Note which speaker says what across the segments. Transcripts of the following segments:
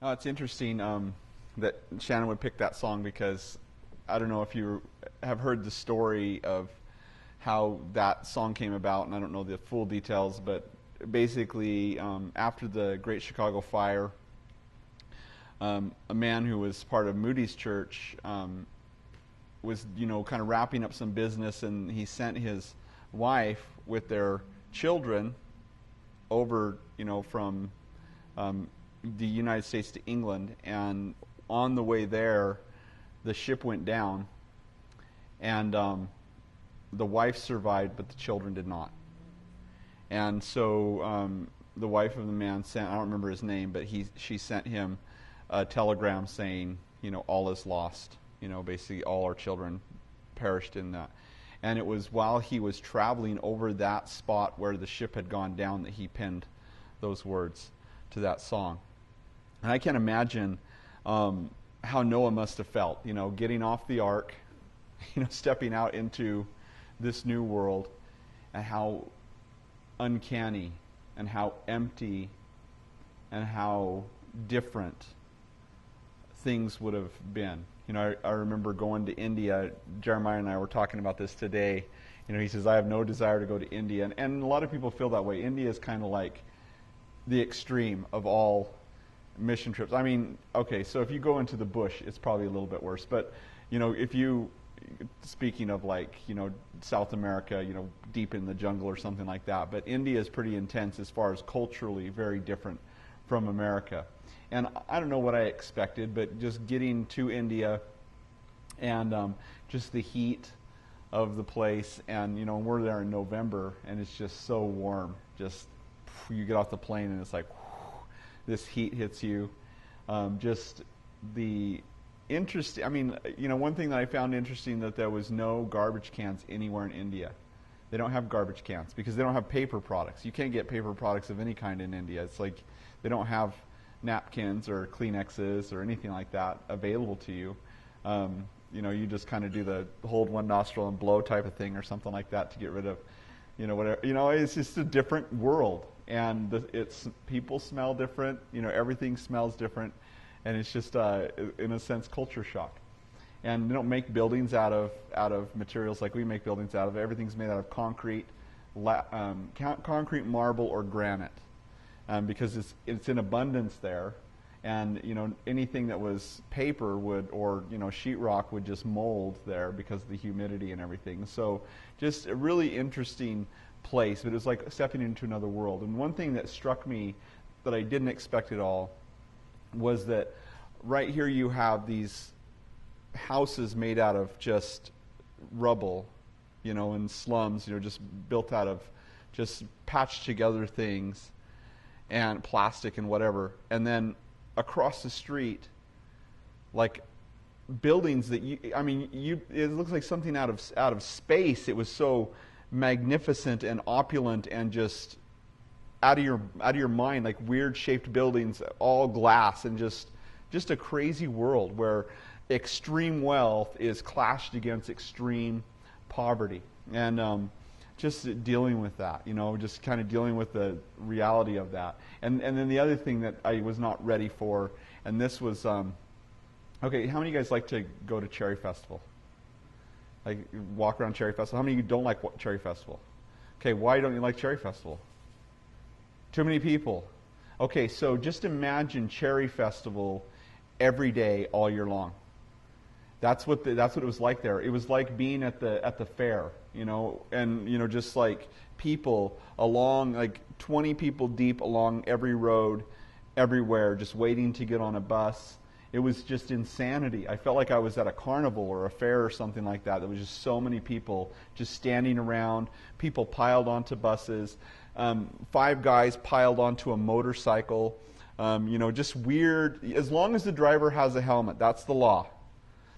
Speaker 1: Oh, it's interesting that Shannon would pick that song because I don't know if you have heard the story of how that song came about, and I don't know the full details, but basically, after the Great Chicago Fire, a man who was part of Moody's Church was, kind of wrapping up some business, and he sent his wife with their children over, from the United States to England, and on the way there, the ship went down, and the wife survived, but the children did not. And so the wife of the man sent, I don't remember his name, but she sent him a telegram saying, all is lost. Basically all our children perished in that. And it was while he was traveling over that spot where the ship had gone down that he penned those words to that song. And I can't imagine how Noah must have felt, getting off the ark, stepping out into this new world, and how uncanny and how empty and how different things would have been. I remember going to India. Jeremiah and I were talking about this today. He says, I have no desire to go to India. And a lot of people feel that way. India is kind of like the extreme of all mission trips. I mean, okay, so if you go into the bush, it's probably a little bit worse. But, if you, speaking of South America, deep in the jungle or something like that. But India is pretty intense as far as culturally very different from America. And I don't know what I expected, but just getting to India and just the heat of the place, and we're there in November, and it's just so warm. Just you get off the plane, and it's like this heat hits you. Just the interesting. I mean, one thing that I found interesting that there was no garbage cans anywhere in India. They don't have garbage cans because they don't have paper products. You can't get paper products of any kind in India. It's like they don't have napkins or Kleenexes or anything like that available to you. You just kind of do the hold one nostril and blow type of thing or something like that to get rid of, whatever. It's just a different world, and it's people smell different. Everything smells different, and it's just in a sense culture shock. And they don't make buildings out of materials like we make buildings out of. Everything's made out of concrete, concrete, marble, or granite. Because it's in abundance there, and anything that was paper would or sheetrock would just mold there because of the humidity and everything. So just a really interesting place, but it was like stepping into another world. And one thing that struck me that I didn't expect at all was that right here you have these houses made out of just rubble, and slums, just built out of just patched together things and plastic and whatever, and then across the street, like buildings that it looks like something out of space. It was so magnificent and opulent and just out of your mind, like weird shaped buildings, all glass, and just a crazy world where extreme wealth is clashed against extreme poverty. And just dealing with that, just kind of dealing with the reality of that. And then the other thing that I was not ready for, and this was, okay, how many of you guys like to go to Cherry Festival? Like walk around Cherry Festival? How many of you don't like Cherry Festival? Okay, why don't you like Cherry Festival? Too many people. Okay, so just imagine Cherry Festival every day, all year long. That's what it was like there. It was like being at the fair, and just like people along, like 20 people deep along every road, everywhere, just waiting to get on a bus. It was just insanity. I felt like I was at a carnival or a fair or something like that. There was just so many people just standing around, people piled onto buses, 5 guys piled onto a motorcycle, just weird. As long as the driver has a helmet, that's the law.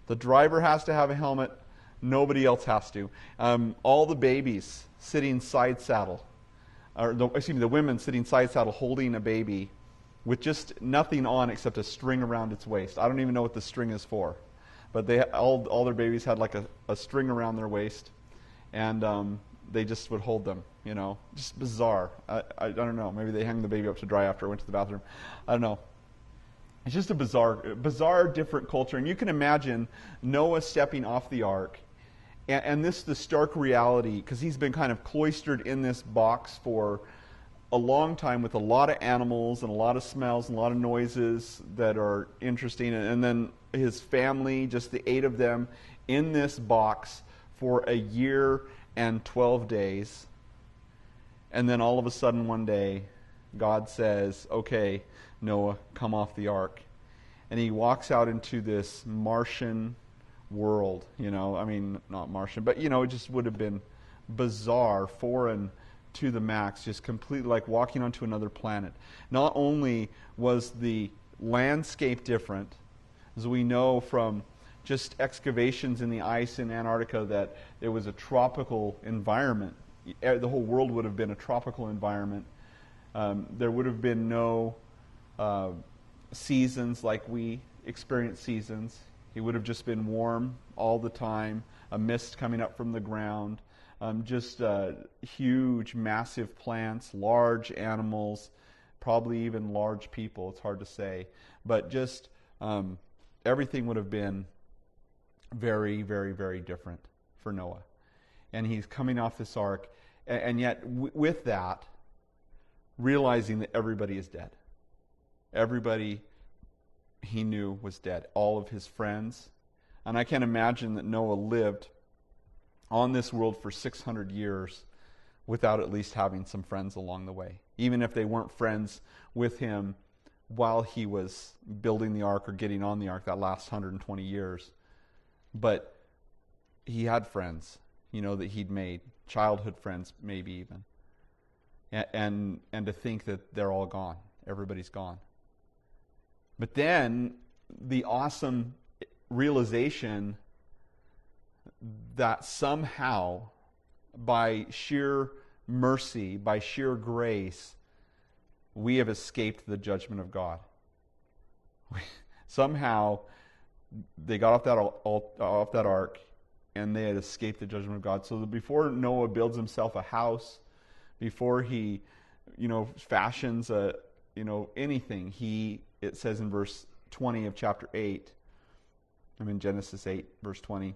Speaker 1: The driver has to have a helmet. Nobody else has to. All the babies sitting side saddle, the women sitting side saddle holding a baby with just nothing on except a string around its waist. I don't even know what the string is for. But all their babies had like a string around their waist, and they just would hold them, Just bizarre. I don't know. Maybe they hung the baby up to dry after it went to the bathroom. I don't know. It's just a bizarre, different culture. And you can imagine Noah stepping off the ark. And this is the stark reality, because he's been kind of cloistered in this box for a long time with a lot of animals and a lot of smells and a lot of noises that are interesting. And then his family, just the 8 of them, in this box for a year and 12 days. And then all of a sudden one day, God says, okay, Noah, come off the ark. And he walks out into this Martian world, I mean, not Martian, but, it just would have been bizarre, foreign to the max, just completely like walking onto another planet. Not only was the landscape different, as we know from just excavations in the ice in Antarctica that it was a tropical environment. The whole world would have been a tropical environment. There would have been no seasons like we experience seasons. It would have just been warm all the time, a mist coming up from the ground, just huge, massive plants, large animals, probably even large people. It's hard to say. But just everything would have been very, very, very different for Noah. And he's coming off this ark, and yet with that, realizing that everybody is dead. Everybody he knew was dead. All of his friends. And I can't imagine that Noah lived on this world for 600 years without at least having some friends along the way. Even if they weren't friends with him while he was building the ark or getting on the ark that last 120 years. But he had friends, that he'd made. Childhood friends, maybe even. And to think that they're all gone. Everybody's gone. But then the awesome realization that somehow, by sheer mercy, by sheer grace, we have escaped the judgment of God. Somehow, they got off that ark, and they had escaped the judgment of God. So that before Noah builds himself a house, before he, fashions anything, it says in verse 20 of chapter 8, I'm in Genesis 8, verse 20,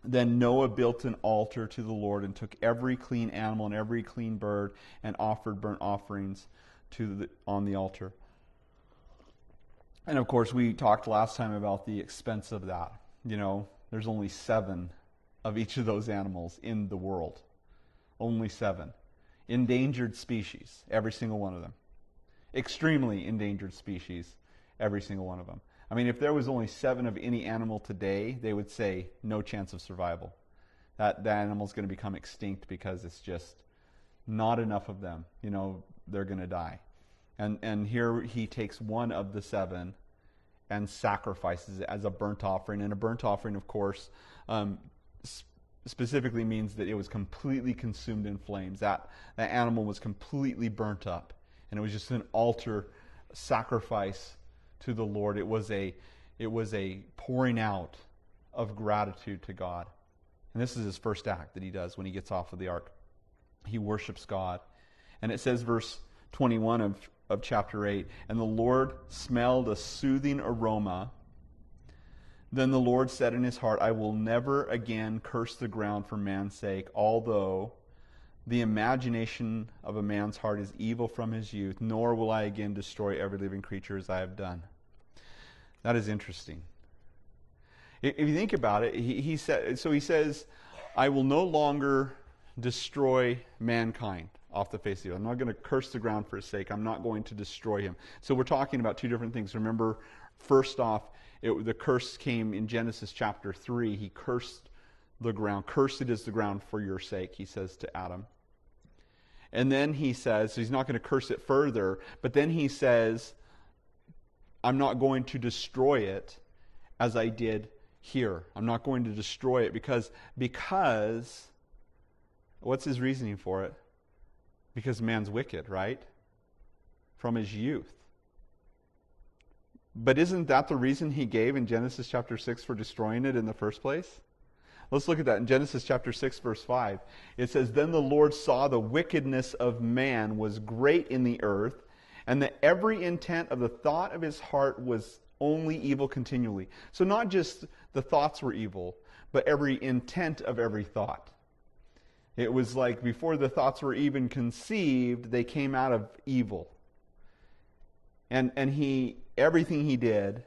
Speaker 1: then Noah built an altar to the Lord and took every clean animal and every clean bird and offered burnt offerings on the altar. And of course, we talked last time about the expense of that. There's only 7 of each of those animals in the world. Only 7. Endangered species, every single one of them. Extremely endangered species, every single one of them. I mean, if there was only 7 of any animal today, they would say no chance of survival. That animal's going to become extinct because it's just not enough of them. They're going to die. And here he takes one of the 7 and sacrifices it as a burnt offering. And a burnt offering, of course, specifically means that it was completely consumed in flames. That animal was completely burnt up. And it was just an altar sacrifice to the Lord. It was a pouring out of gratitude to God. And this is his first act that he does when he gets off of the ark. He worships God. And it says, verse 21 of chapter 8, and the Lord smelled a soothing aroma. Then the Lord said in his heart, I will never again curse the ground for man's sake, although the imagination of a man's heart is evil from his youth, nor will I again destroy every living creature as I have done. That is interesting. If you think about it, he says, I will no longer destroy mankind off the face of the earth. I'm not going to curse the ground for his sake. I'm not going to destroy him. So we're talking about 2 different things. Remember, first off, the curse came in Genesis chapter 3. He cursed the ground. Cursed is the ground for your sake, he says to Adam. And then he says, so he's not going to curse it further, but then he says, I'm not going to destroy it as I did here. I'm not going to destroy it because what's his reasoning for it? Because man's wicked, right? From his youth. But isn't that the reason he gave in Genesis chapter 6 for destroying it in the first place? Let's look at that in Genesis chapter 6, verse 5. It says, then the Lord saw the wickedness of man was great in the earth, and that every intent of the thought of his heart was only evil continually. So not just the thoughts were evil, but every intent of every thought. It was like before the thoughts were even conceived, they came out of evil. And everything he did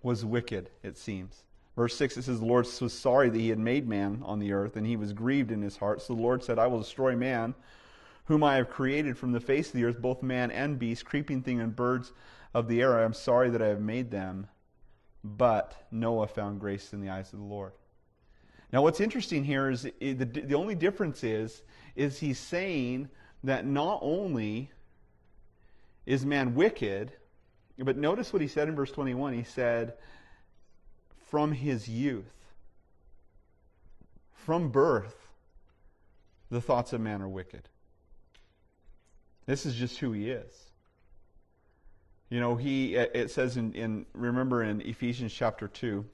Speaker 1: was wicked, it seems. Verse 6, it says, the Lord was sorry that he had made man on the earth, and he was grieved in his heart. So the Lord said, I will destroy man, whom I have created from the face of the earth, both man and beast, creeping thing and birds of the air. I am sorry that I have made them. But Noah found grace in the eyes of the Lord. Now what's interesting here is the only difference is he's saying that not only is man wicked, but notice what he said in verse 21. He said, from his youth, from birth, the thoughts of man are wicked. This is just who he is. You know, it says remember in Ephesians chapter 2,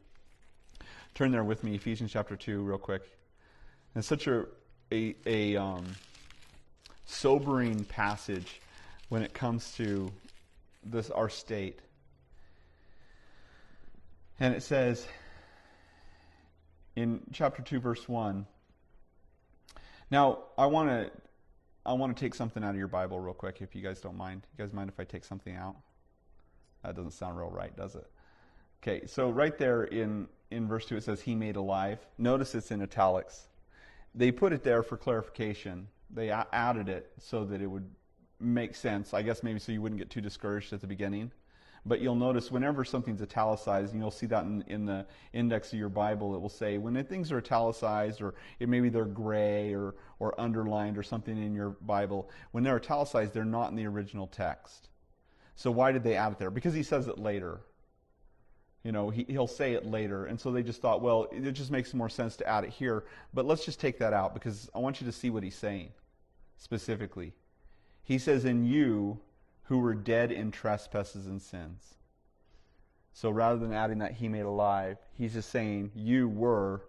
Speaker 1: turn there with me, Ephesians chapter 2 real quick. It's such a sobering passage when it comes to our state. And it says in chapter 2 verse 1. Now, I want to take something out of your Bible real quick, if you guys don't mind. You guys mind if I take something out? That doesn't sound real right, does it? Okay, so right there in verse 2 it says, he made alive. Notice it's in italics. They put it there for clarification. They added it so that it would make sense. I guess maybe so you wouldn't get too discouraged at the beginning. But you'll notice whenever something's italicized, and you'll see that in the index of your Bible, it will say when things are italicized, or maybe they're gray or underlined or something in your Bible, when they're italicized, they're not in the original text. So why did they add it there? Because he says it later. You know, he'll say it later. And so they just thought, well, it just makes more sense to add it here. But let's just take that out, because I want you to see what he's saying specifically. He says, in you who were dead in trespasses and sins. So rather than adding that he made alive, he's just saying you were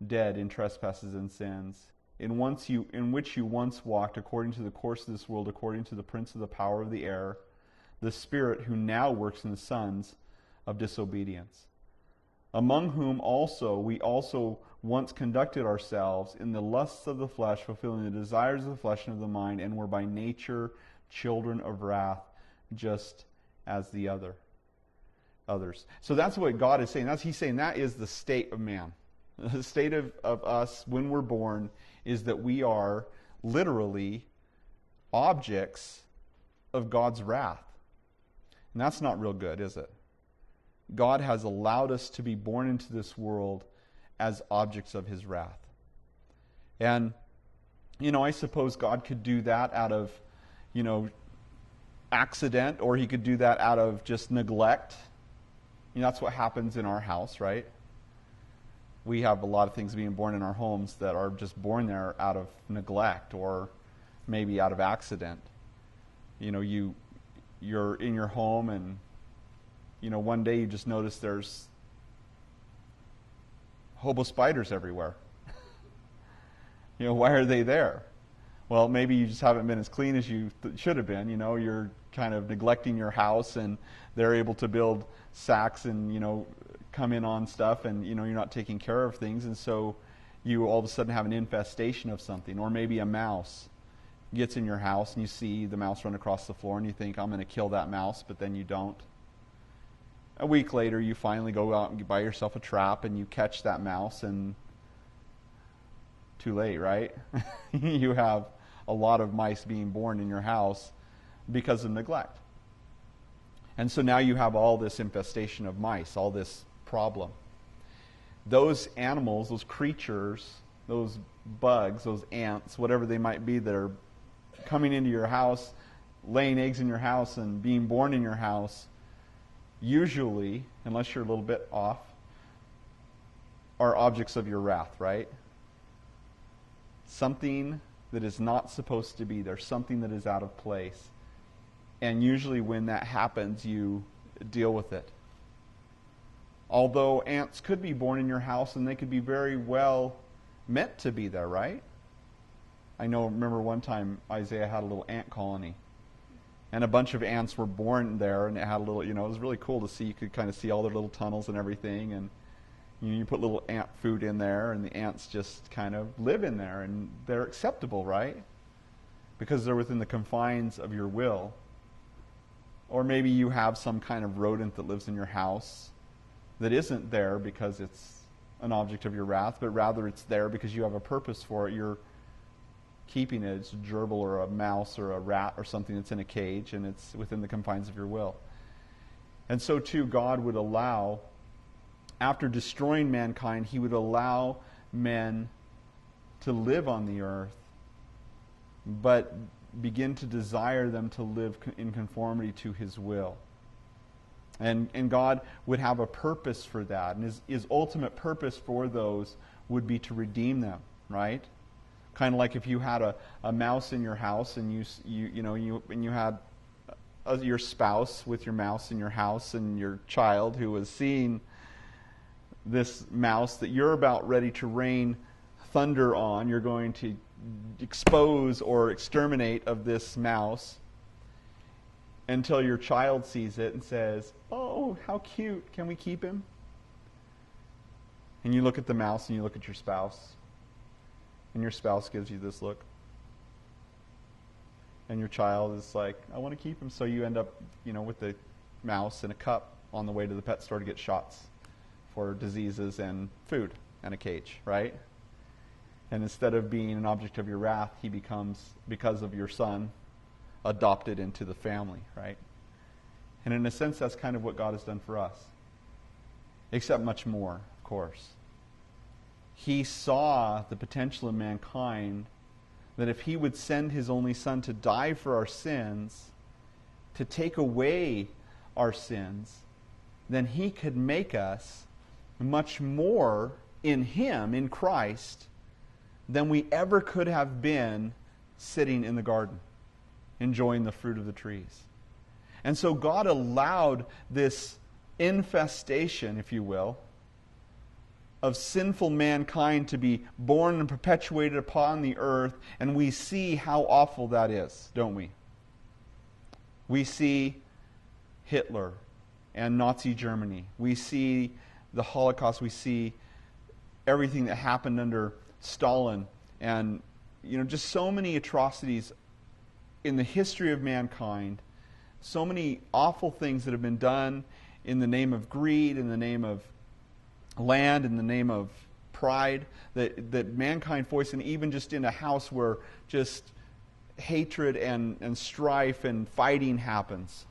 Speaker 1: dead in trespasses and sins, in which you once walked according to the course of this world, according to the prince of the power of the air, the spirit who now works in the sons of disobedience, among whom also we also once conducted ourselves in the lusts of the flesh, fulfilling the desires of the flesh and of the mind, and were by nature children of wrath, just as the others. So that's what God is saying. He's saying that is the state of man. The state of us when we're born is that we are literally objects of God's wrath. And that's not real good, is it? God has allowed us to be born into this world as objects of his wrath. And, I suppose God could do that out of, accident, or he could do that out of just neglect. That's what happens in our house, right? We have a lot of things being born in our homes that are just born there out of neglect or maybe out of accident. You're in your home and, one day you just notice there's hobo spiders everywhere. Why are they there? Well, maybe you just haven't been as clean as you should have been. You're kind of neglecting your house, and they're able to build sacks and, come in on stuff, and, you're not taking care of things. And so you all of a sudden have an infestation of something. Or maybe a mouse gets in your house, and you see the mouse run across the floor, and you think, I'm going to kill that mouse, but then you don't. A week later, you finally go out and buy yourself a trap, and you catch that mouse, and too late, right? You have a lot of mice being born in your house because of neglect. And so now you have all this infestation of mice, all this problem. Those animals, those creatures, those bugs, those ants, whatever they might be that are coming into your house, laying eggs in your house and being born in your house, usually, unless you're a little bit off, are objects of your wrath, right? Something that is not supposed to be there, something that is out of place. And usually when that happens, you deal with it. Although ants could be born in your house, and they could be very well meant to be there, right? Remember one time Isaiah had a little ant colony. and a bunch of ants were born there, and it had a little, it was really cool to see. You could kind of see all their little tunnels and everything, and you put little ant food in there, and the ants just kind of live in there, and they're acceptable, right? Because they're within the confines of your will. Or maybe you have some kind of rodent that lives in your house that isn't there because it's an object of your wrath, but rather it's there because you have a purpose for it. You're keeping it. It's a gerbil or a mouse or a rat or something that's in a cage, and it's within the confines of your will. And so too, God would allow, after destroying mankind, he would allow men to live on the earth, but begin to desire them to live in conformity to his will. And God would have a purpose for that. And his ultimate purpose for those would be to redeem them, right? Kind of like if you had a mouse in your house, and you had your spouse with your mouse in your house, and your child who was seeing this mouse that you're about ready to rain thunder on. You're going to expose or exterminate of this mouse, until your child sees it and says, "Oh, how cute, can we keep him?" And you look at the mouse and you look at your spouse, and your spouse gives you this look. And your child is like, "I want to keep him." So you end up, with the mouse in a cup on the way to the pet store to get shots for diseases and food and a cage, right? And instead of being an object of your wrath, he becomes, because of your son, adopted into the family, right? And in a sense, that's kind of what God has done for us. Except much more, of course. He saw the potential in mankind that if he would send his only son to die for our sins, to take away our sins, then he could make us much more in him, in Christ, than we ever could have been sitting in the garden, enjoying the fruit of the trees. And so God allowed this infestation, if you will, of sinful mankind to be born and perpetuated upon the earth, and we see how awful that is, don't we? We see Hitler and Nazi Germany. We see the Holocaust. We see everything that happened under Stalin, and just so many atrocities in the history of mankind, so many awful things that have been done in the name of greed, in the name of land, in the name of pride, that mankind voiced, and even just in a house where just hatred and strife and fighting happens.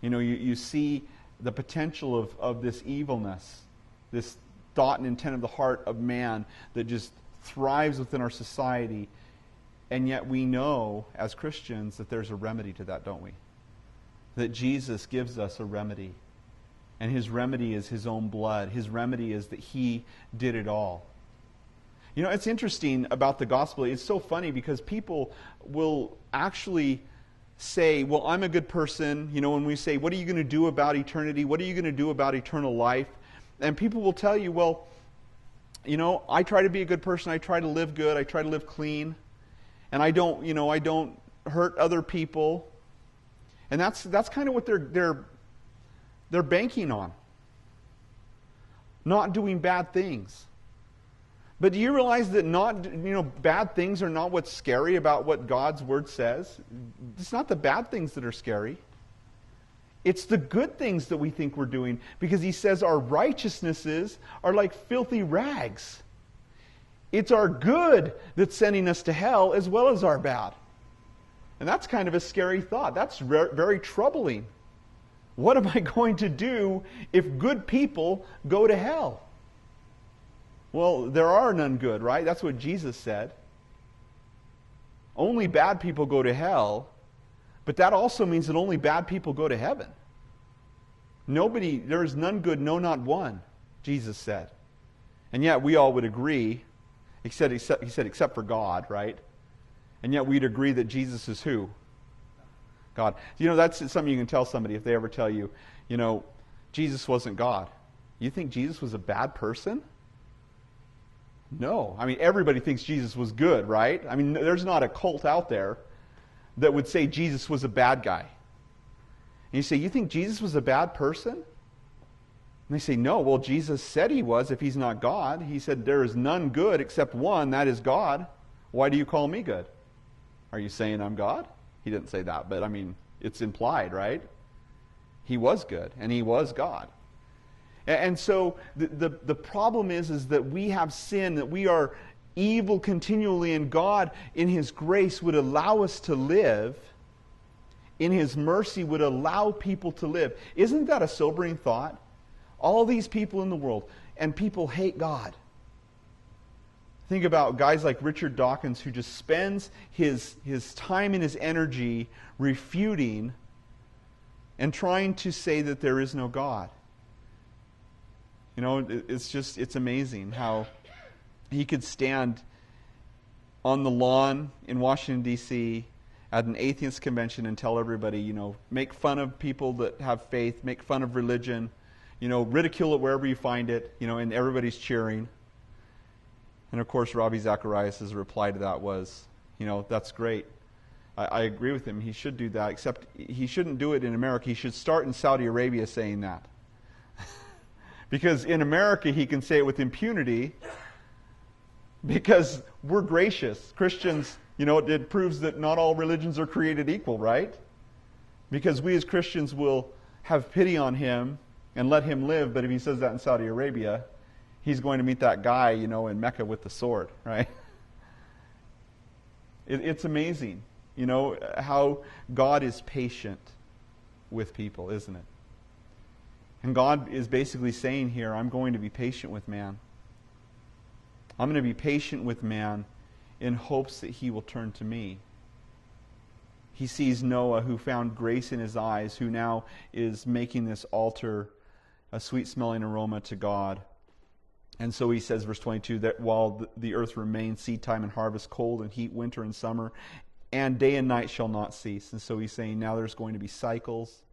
Speaker 1: You see the potential of this evilness, this thought and intent of the heart of man that just thrives within our society. And yet we know, as Christians, that there's a remedy to that, don't we? That Jesus gives us a remedy. And his remedy is his own blood. His remedy is that he did it all. It's interesting about the gospel. It's so funny because people will actually say, "Well, I'm a good person." When we say, "What are you going to do about eternity? What are you going to do about eternal life?" And people will tell you, "Well, I try to be a good person. I try to live good. I try to live clean. And I don't hurt other people." And that's kind of what they're banking on. Not doing bad things. But do you realize that bad things are not what's scary about what God's Word says? It's not the bad things that are scary. It's the good things that we think we're doing, because he says our righteousnesses are like filthy rags. It's our good that's sending us to hell as well as our bad. And that's kind of a scary thought. That's very troubling. What am I going to do if good people go to hell? Well, there are none good, right? That's what Jesus said. Only bad people go to hell, but that also means that only bad people go to heaven. There is none good, no, not one, Jesus said. And yet we all would agree, he said except for God, right? And yet we'd agree that Jesus is who? God. That's something you can tell somebody if they ever tell you, Jesus wasn't God. You think Jesus was a bad person? No. Everybody thinks Jesus was good, right? There's not a cult out there that would say Jesus was a bad guy. And you say, you think Jesus was a bad person? And they say, no, well, Jesus said he was if he's not God. He said, there is none good except one, that is God. Why do you call me good? Are you saying I'm God? He didn't say that, but I mean, it's implied, right? He was good, and he was God. And so the problem is that we have sin, that we are evil continually, and God, in his grace, would allow us to live. In his mercy, would allow people to live. Isn't that a sobering thought? All these people in the world, and people hate God. Think about guys like Richard Dawkins, who just spends his time and his energy refuting and trying to say that there is no God. You know, it's amazing how he could stand on the lawn in Washington, D.C., at an atheist convention and tell everybody, you know, make fun of people that have faith, make fun of religion, you know, ridicule it wherever you find it, you know, and everybody's cheering. And of course, Ravi Zacharias' reply to that was, you know, that's great. I agree with him. He should do that, except he shouldn't do it in America. He should start in Saudi Arabia saying that. Because in America, he can say it with impunity because we're gracious. Christians, you know, it proves that not all religions are created equal, right? Because we as Christians will have pity on him and let him live, but if he says that in Saudi Arabia, he's going to meet that guy, you know, in Mecca with the sword, right? It's amazing, you know, how God is patient with people, isn't it? And God is basically saying here, I'm going to be patient with man. I'm going to be patient with man in hopes that he will turn to me. He sees Noah, who found grace in his eyes, who now is making this altar a sweet-smelling aroma to God. And so he says, verse 22, that while the earth remains, seed time and harvest, cold and heat, winter and summer, and day and night shall not cease. And so he's saying now there's going to be cycles.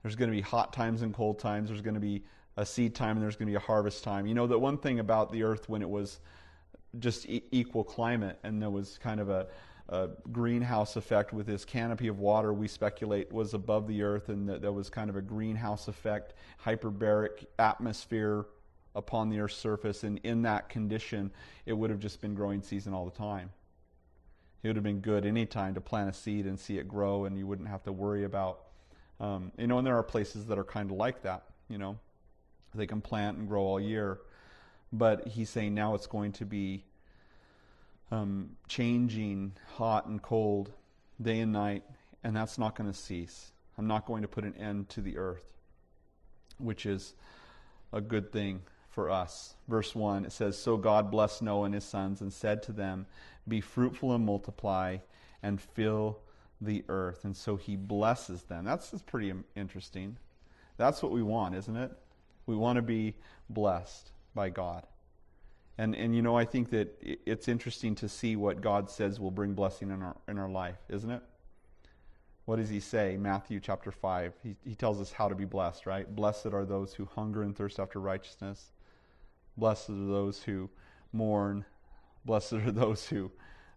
Speaker 1: There's going to be hot times and cold times. There's going to be a seed time and there's going to be a harvest time. You know, the one thing about the earth when it was just equal climate and there was kind of a greenhouse effect with this canopy of water, we speculate was above the earth, and that there was kind of a greenhouse effect, hyperbaric atmosphere upon the earth's surface, and in that condition it would have just been growing season all the time. It would have been good any time to plant a seed and see it grow, and you wouldn't have to worry about you know, and there are places that are kind of like that, you know, they can plant and grow all year. But he's saying now it's going to be changing, hot and cold, day and night, and that's not going to cease. I'm not going to put an end to the earth, which is a good thing for us. Verse 1, it says, So God blessed Noah and his sons and said to them, Be fruitful and multiply and fill the earth. And so he blesses them. That's pretty interesting. That's what we want, isn't it? We want to be blessed by God. And you know, I think that it's interesting to see what God says will bring blessing in our life, isn't it? What does he say? Matthew chapter 5. He tells us how to be blessed, right? Blessed are those who hunger and thirst after righteousness. Blessed are those who mourn. Blessed are those who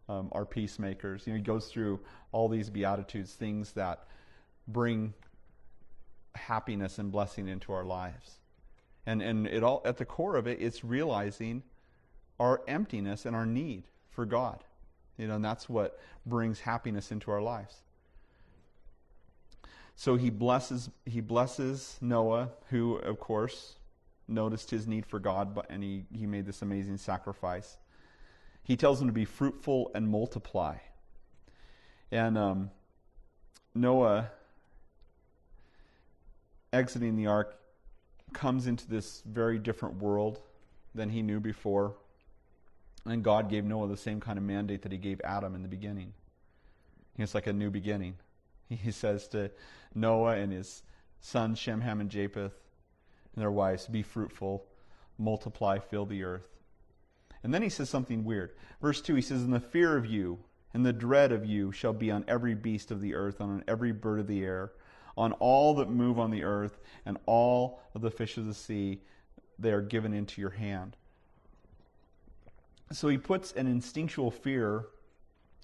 Speaker 1: are peacemakers. You know, he goes through all these beatitudes, things that bring happiness and blessing into our lives. And it all, at the core of it, it's realizing our emptiness and our need for God. You know, and that's what brings happiness into our lives. So he blesses Noah, who, of course, noticed his need for God, and he made this amazing sacrifice. He tells him to be fruitful and multiply. And Noah, exiting the ark, comes into this very different world than he knew before. And God gave Noah the same kind of mandate that he gave Adam in the beginning. It's like a new beginning. He says to Noah and his sons Shem, Ham, and Japheth and their wives, Be fruitful, multiply, fill the earth. And then he says something weird. Verse 2, he says, And the fear of you and the dread of you shall be on every beast of the earth, and on every bird of the air, on all that move on the earth, and all of the fish of the sea. They are given into your hand. So he puts an instinctual fear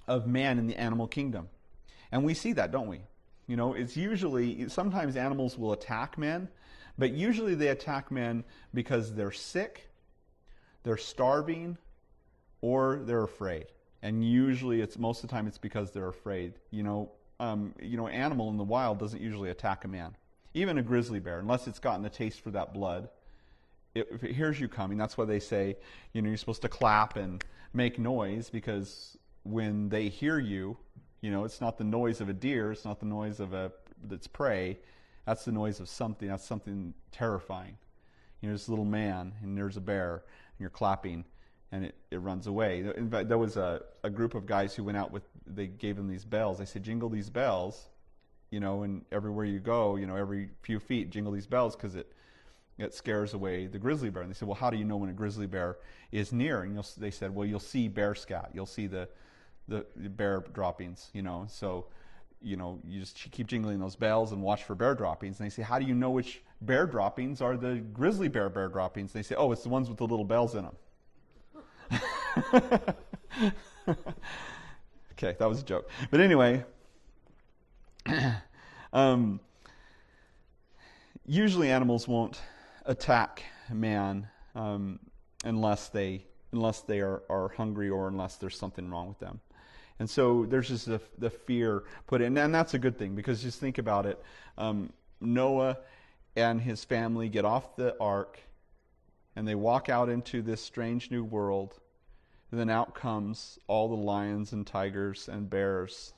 Speaker 1: of man in the animal kingdom. And we see that, don't we? It's usually, sometimes animals will attack men, but usually they attack men because they're sick, they're starving, or they're afraid. And usually most of the time it's because they're afraid. Animal in the wild doesn't usually attack a man. Even a grizzly bear, unless it's gotten a taste for that blood. If it hears you coming, that's why they say, you're supposed to clap and make noise, because when they hear you, it's not the noise of a deer, it's not the noise of that's prey, that's the noise of something, that's something terrifying. There's a little man, and there's a bear, and you're clapping, and it runs away. In fact, there was a group of guys who went out they gave them these bells. They said, jingle these bells, and everywhere you go, every few feet, jingle these bells, because it scares away the grizzly bear. And they said, well, how do you know when a grizzly bear is near? And they said, well, you'll see bear scat. You'll see the bear droppings, So, you just keep jingling those bells and watch for bear droppings. And they say, how do you know which bear droppings are the grizzly bear droppings? And they say, oh, it's the ones with the little bells in them. Okay, that was a joke. But anyway, usually animals won't attack man unless they are hungry, or unless there's something wrong with them. And so there's just the fear put in, and that's a good thing, because just think about it. Noah and his family get off the ark, and they walk out into this strange new world, and then out comes all the lions and tigers and bears.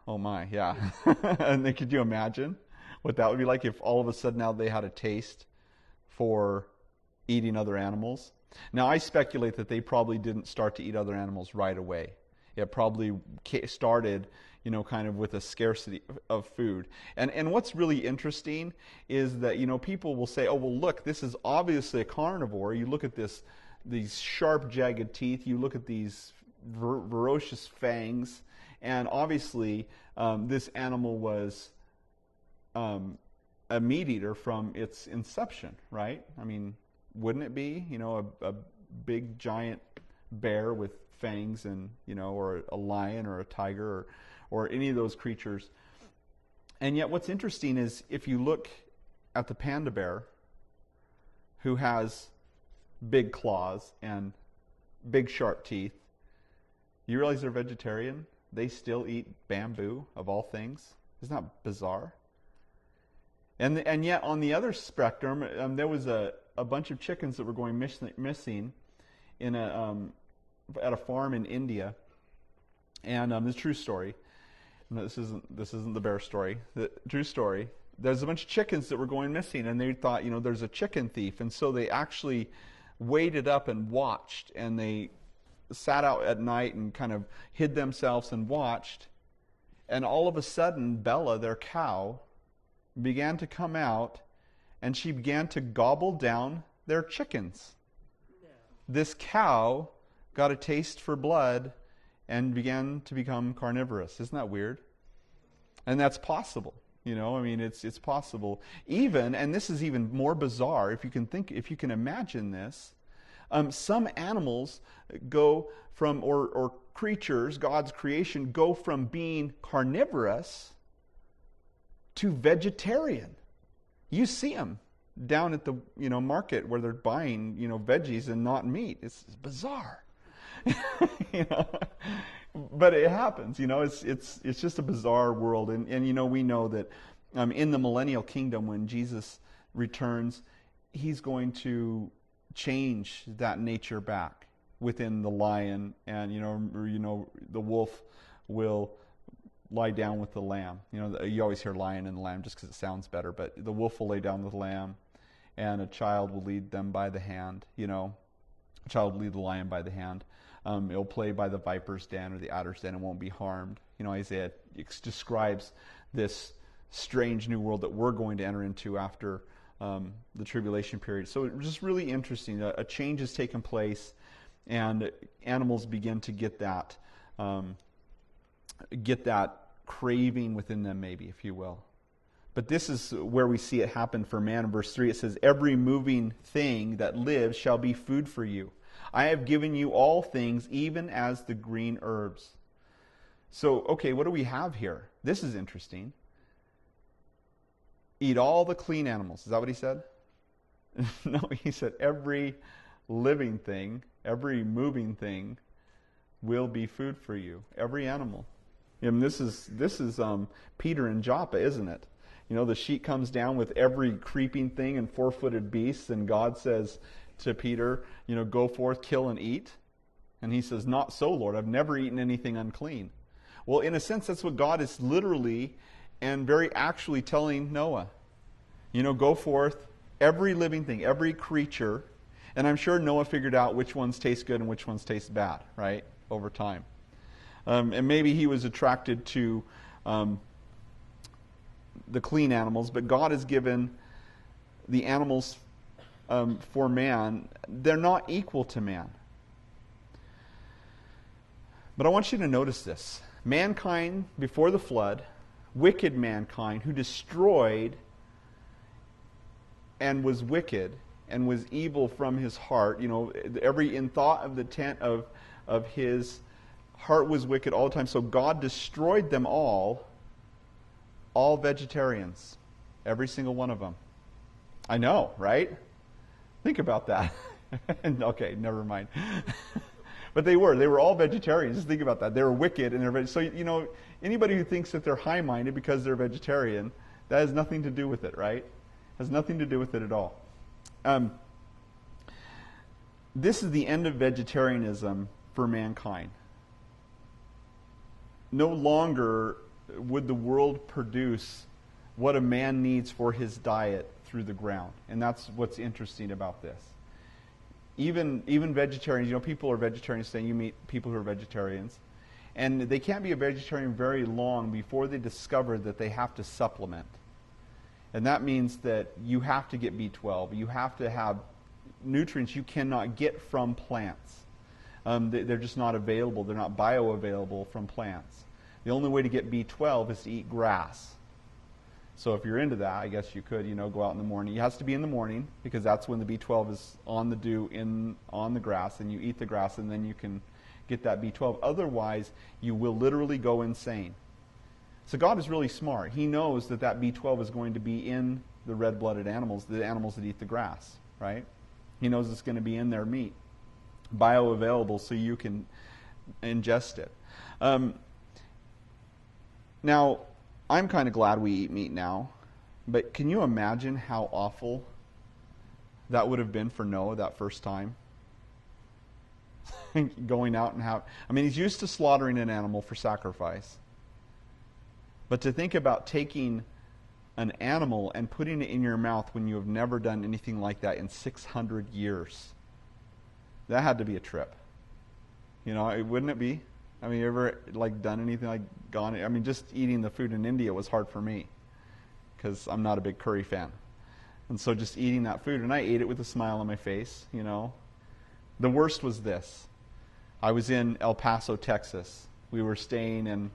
Speaker 1: Oh my, yeah. And then could you imagine what that would be like if all of a sudden now they had a taste for eating other animals? Now, I speculate that they probably didn't start to eat other animals right away. It probably started, kind of with a scarcity of food. And what's really interesting is that, people will say, oh, well, look, this is obviously a carnivore. You look at these sharp, jagged teeth. You look at these ferocious fangs. And obviously, this animal was a meat eater from its inception, right? I mean, wouldn't it be, a big, giant bear with fangs, and or a lion or a tiger or any of those creatures? And yet what's interesting is, if you look at the panda bear, who has big claws and big sharp teeth, you realize they're vegetarian? They still eat bamboo, of all things. Isn't that bizarre? And yet on the other spectrum, there was a bunch of chickens that were going missing in at a farm in India. And this is a true story. No, this isn't the bear story. The true story. There's a bunch of chickens that were going missing, and they thought, there's a chicken thief, and so they actually waited up and watched, and they sat out at night and kind of hid themselves and watched. And all of a sudden, Bella, their cow, began to come out, and she began to gobble down their chickens. No. This cow got a taste for blood and began to become carnivorous. Isn't that weird? And that's possible. It's possible. Even, and this is even more bizarre, if you can imagine this, some animals go from, or creatures, God's creation, go from being carnivorous to vegetarian. You see them down at the market where they're buying veggies and not meat. It's bizarre. But it happens. It's just a bizarre world. And we know that in the millennial kingdom, when Jesus returns, he's going to change that nature back within the lion, and the wolf will lie down with the lamb. You always hear lion and lamb just because it sounds better, but the wolf will lay down with the lamb, and a child will lead them by the hand. A child will lead the lion by the hand. It'll play by the viper's den or the adder's den and won't be harmed. Isaiah describes this strange new world that we're going to enter into after the tribulation period. So it's just really interesting. A change has taken place, and animals begin to get that craving within them, maybe, if you will. But this is where we see it happen for man. In verse 3, it says, "Every moving thing that lives shall be food for you. I have given you all things, even as the green herbs." So, okay, what do we have here? This is interesting. Eat all the clean animals. Is that what he said? No, he said every living thing, every moving thing will be food for you. Every animal. And this is Peter in Joppa, isn't it? You know, the sheet comes down with every creeping thing and four-footed beasts, and God says to Peter, you know, go forth, kill and eat. And he says, not so, Lord. I've never eaten anything unclean. Well, in a sense, that's what God is literally and very actually telling Noah. You know, go forth, every living thing, every creature. And I'm sure Noah figured out which ones taste good and which ones taste bad, right, over time. And maybe he was attracted to the clean animals, but God has given the animals for man. They're not equal to man. But I want you to notice this. Mankind before the flood, wicked mankind who destroyed and was wicked and was evil from his heart. You know, every in thought of the tent of his heart was wicked all the time. So God destroyed them all vegetarians, every single one of them. I know, right? Think about that. Okay, never mind. But they were all vegetarians. Just think about that. They were wicked and they're so, you know, anybody who thinks that they're high-minded because they're vegetarian, that has nothing to do with it, right? Has nothing to do with it at all. This is the end of vegetarianism for mankind. No longer would the world produce what a man needs for his diet through the ground. And that's what's interesting about this. Even vegetarians, you know, people are vegetarians saying you meet people who are vegetarians. And they can't be a vegetarian very long before they discover that they have to supplement. And that means that you have to get B12. You have to have nutrients you cannot get from plants. They're just not available. They're not bioavailable from plants. The only way to get B12 is to eat grass. So if you're into that, I guess you could, you know, go out in the morning. It has to be in the morning because that's when the B12 is on the dew on the grass, and you eat the grass, and then you can get that B12. Otherwise, you will literally go insane. So God is really smart. He knows that B12 is going to be in the red-blooded animals, the animals that eat the grass, right? He knows it's going to be in their meat, bioavailable, so you can ingest it. Now, I'm kind of glad we eat meat now, but can you imagine how awful that would have been for Noah that first time? Going out and he's used to slaughtering an animal for sacrifice. But to think about taking an animal and putting it in your mouth when you have never done anything like that in 600 years, that had to be a trip. You know, wouldn't it be? I mean, you ever done anything gone? Just eating the food in India was hard for me because I'm not a big curry fan. And so just eating that food, and I ate it with a smile on my face, you know. The worst was this. I was in El Paso, Texas. We were staying in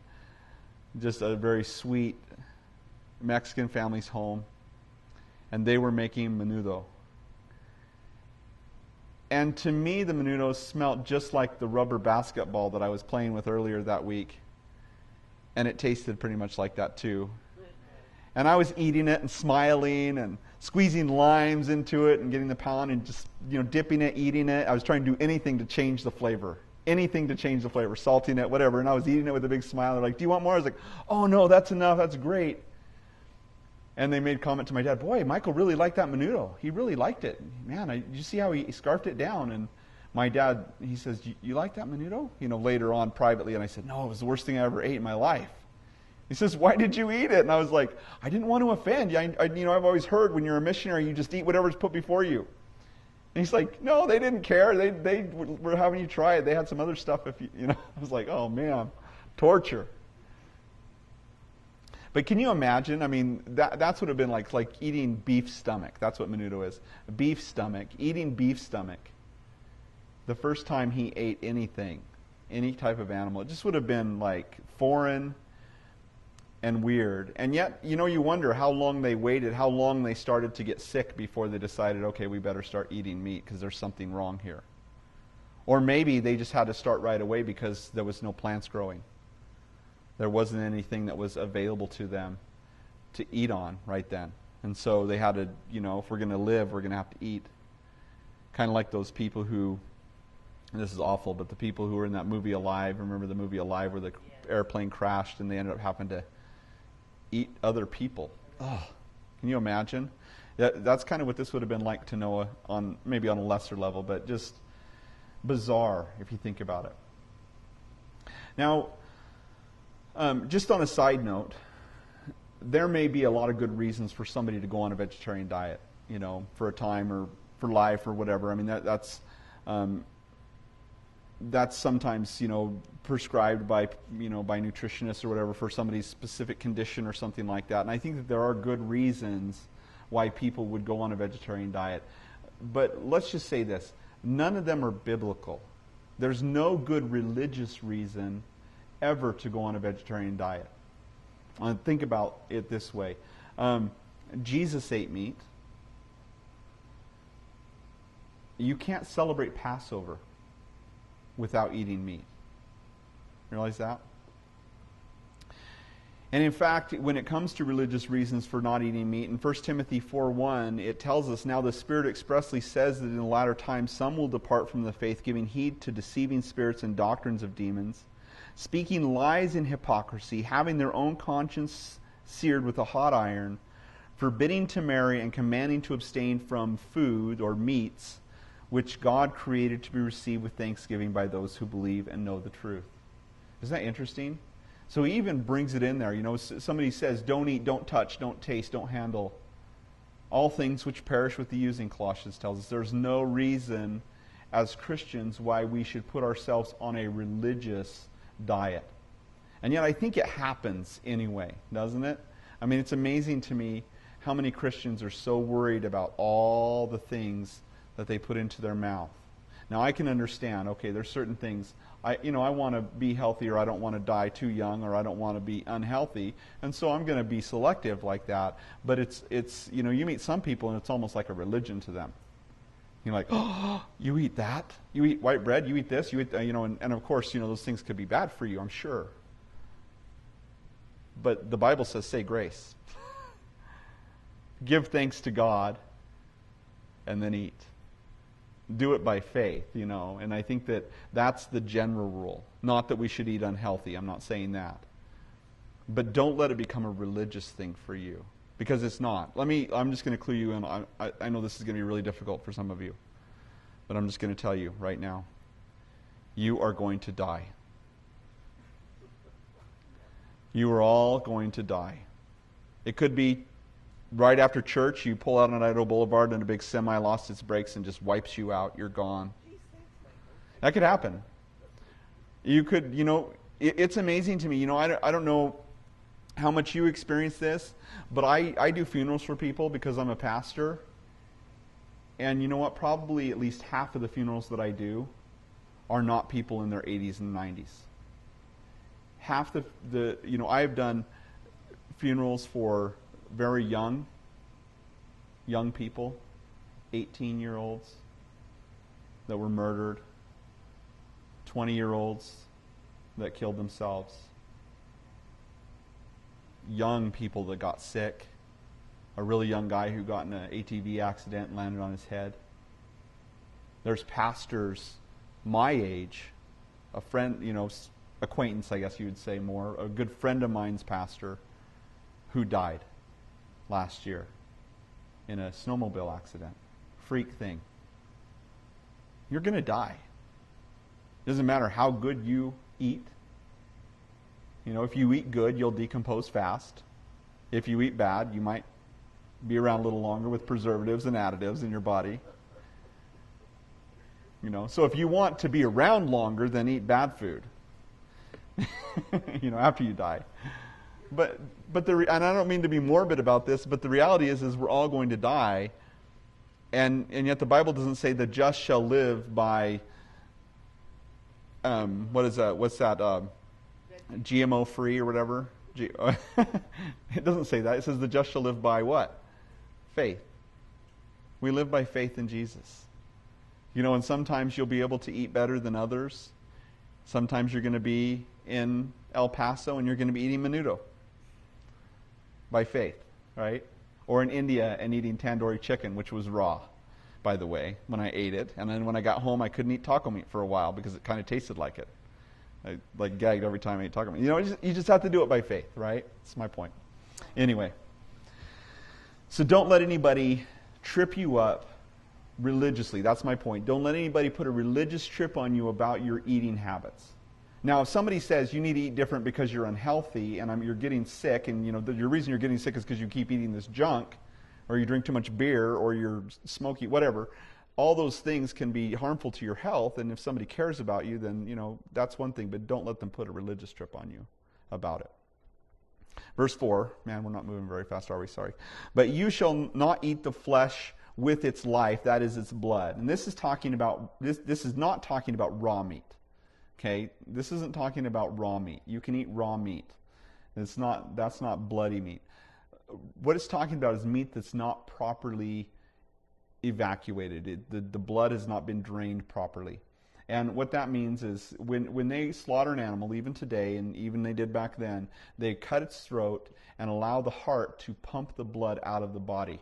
Speaker 1: just a very sweet Mexican family's home, and they were making menudo. And to me, the menudo smelled just like the rubber basketball that I was playing with earlier that week. And it tasted pretty much like that too. And I was eating it and smiling and squeezing limes into it and getting the pound and just, you know, dipping it, eating it. I was trying to do anything to change the flavor. Anything to change the flavor, salting it, whatever. And I was eating it with a big smile. They're like, do you want more? I was like, oh no, that's enough, that's great. And they made comment to my dad, boy, Michael really liked that menudo. He really liked it. Man, did you see how he scarfed it down? And my dad, he says, you like that menudo? You know, later on privately. And I said, no, it was the worst thing I ever ate in my life. He says, why did you eat it? And I was like, I didn't want to offend you. I've always heard when you're a missionary, you just eat whatever's put before you. And he's like, no, they didn't care. They were having you try it. They had some other stuff. I was like, oh man, torture. But can you imagine? That's what it would have been like eating beef stomach. That's what menudo is. Beef stomach. Eating beef stomach. The first time he ate anything, any type of animal, it just would have been like foreign and weird. And yet, you wonder how long they waited, how long they started to get sick before they decided, okay, we better start eating meat because there's something wrong here. Or maybe they just had to start right away because there was no plants growing. There wasn't anything that was available to them to eat on right then. And so they had to, if we're going to live, we're going to have to eat. Kind of like those people who, and this is awful, but the people who were in that movie Alive, remember the movie Alive where the airplane crashed and they ended up having to eat other people. Oh, can you imagine? That's kind of what this would have been like to Noah, maybe on a lesser level, but just bizarre if you think about it. Now, just on a side note, there may be a lot of good reasons for somebody to go on a vegetarian diet, for a time or for life or whatever. I mean, that's sometimes, prescribed by, by nutritionists or whatever for somebody's specific condition or something like that. And I think that there are good reasons why people would go on a vegetarian diet. But let's just say this. None of them are biblical. There's no good religious reason ever to go on a vegetarian diet. Think about it this way. Jesus ate meat. You can't celebrate Passover without eating meat. Realize that? And in fact, when it comes to religious reasons for not eating meat, in 1 Timothy 4:1, it tells us, "Now the Spirit expressly says that in the latter times some will depart from the faith, giving heed to deceiving spirits and doctrines of demons, speaking lies in hypocrisy, having their own conscience seared with a hot iron, forbidding to marry and commanding to abstain from food or meats, which God created to be received with thanksgiving by those who believe and know the truth." Isn't that interesting? So he even brings it in there. Somebody says, don't eat, don't touch, don't taste, don't handle. All things which perish with the using, Colossians tells us. There's no reason as Christians why we should put ourselves on a religious diet. And yet I think it happens anyway, doesn't it? I mean, it's amazing to me how many Christians are so worried about all the things that they put into their mouth. Now I can understand, okay, there's certain things, I want to be healthy, or I don't want to die too young, or I don't want to be unhealthy, and so I'm going to be selective like that. But it's you meet some people and it's almost like a religion to them. You're like, oh, you eat that? You eat white bread? You eat this? You eat, and of course, those things could be bad for you, I'm sure. But the Bible says, say grace. Give thanks to God, and then eat. Do it by faith, and I think that that's the general rule. Not that we should eat unhealthy, I'm not saying that. But don't let it become a religious thing for you, because it's not. I'm just going to clue you in. I know this is going to be really difficult for some of you, but I'm just going to tell you right now. You are going to die. You are all going to die. It could be right after church, you pull out on Idaho Boulevard and a big semi lost its brakes and just wipes you out. You're gone. That could happen. You could, it's amazing to me. I don't know how much you experience this, but I do funerals for people because I'm a pastor. And you know what? Probably at least half of the funerals that I do are not people in their 80s and 90s. Half I have done funerals for very young people, 18-year-olds that were murdered, 20-year-olds that killed themselves, young people that got sick, a really young guy who got in an ATV accident and landed on his head. There's pastors my age, a friend, acquaintance, I guess you would say more, a good friend of mine's pastor who died last year in a snowmobile accident. Freak thing. You're going to die. It doesn't matter how good you eat. If you eat good, you'll decompose fast. If you eat bad, you might be around a little longer with preservatives and additives in your body. So if you want to be around longer, then eat bad food. After you die. But and I don't mean to be morbid about this, but the reality is we're all going to die, and yet the Bible doesn't say the just shall live by what is that? What's that? GMO free or whatever? It doesn't say that. It says the just shall live by what? Faith. We live by faith in Jesus. And sometimes you'll be able to eat better than others. Sometimes you're going to be in El Paso and you're going to be eating menudo by faith, right? Or in India and eating tandoori chicken, which was raw, by the way, when I ate it. And then when I got home, I couldn't eat taco meat for a while because it kind of tasted like it. I like gagged every time I ate taco meat. You know, you just have to do it by faith, right? That's my point. Anyway, so don't let anybody trip you up religiously. That's my point. Don't let anybody put a religious trip on you about your eating habits. Now, if somebody says you need to eat different because you're unhealthy and you're getting sick, and your reason you're getting sick is because you keep eating this junk, or you drink too much beer, or you're smoky, whatever, all those things can be harmful to your health. And if somebody cares about you, then that's one thing. But don't let them put a religious trip on you about it. Verse 4. Man, we're not moving very fast, are we? Sorry. But you shall not eat the flesh with its life, that is its blood. And this is talking about this is not talking about raw meat. Okay? This isn't talking about raw meat. You can eat raw meat. That's not bloody meat. What it's talking about is meat that's not properly evacuated. The blood has not been drained properly. And what that means is when they slaughter an animal, even today, and even they did back then, they cut its throat and allow the heart to pump the blood out of the body.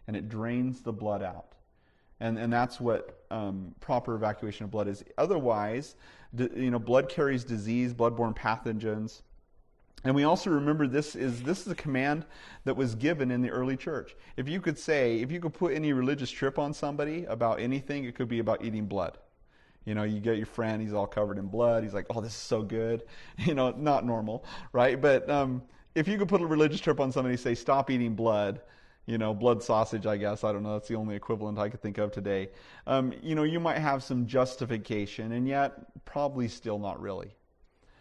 Speaker 1: And it drains the blood out. And that's what proper evacuation of blood is. Otherwise, blood carries disease, bloodborne pathogens. And we also remember this is a command that was given in the early church. If you could put any religious trip on somebody about anything, it could be about eating blood. You get your friend, he's all covered in blood. He's like, oh, this is so good. Not normal, right? But if you could put a religious trip on somebody, say, stop eating blood, blood sausage, I guess. I don't know. That's the only equivalent I could think of today. You might have some justification, and yet probably still not really.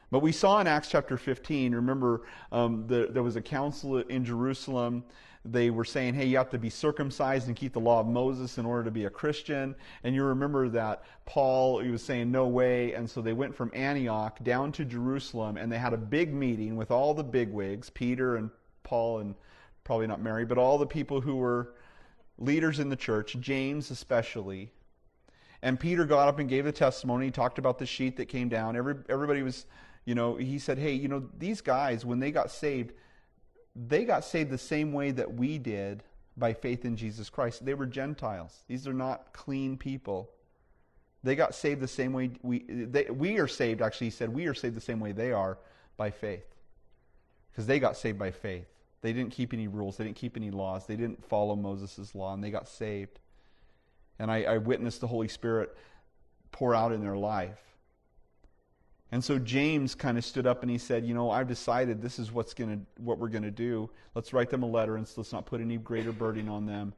Speaker 1: But we saw in Acts chapter 15, remember, there was a council in Jerusalem. They were saying, hey, you have to be circumcised and keep the law of Moses in order to be a Christian. And you remember that Paul, he was saying, no way. And so they went from Antioch down to Jerusalem, and they had a big meeting with all the bigwigs, Peter and Paul, and probably not Mary, but all the people who were leaders in the church, James especially. And Peter got up and gave the testimony. He talked about the sheet that came down. Everybody was, he said, hey, these guys, when they got saved the same way that we did by faith in Jesus Christ. They were Gentiles. These are not clean people. They got saved the same way we are saved. Actually, he said, we are saved the same way they are by faith. Because they got saved by faith. They didn't keep any rules. They didn't keep any laws. They didn't follow Moses' law, and they got saved. And I witnessed the Holy Spirit pour out in their life. And so James kind of stood up and he said, I've decided this is what we're going to do. Let's write them a letter, and let's not put any greater burden on them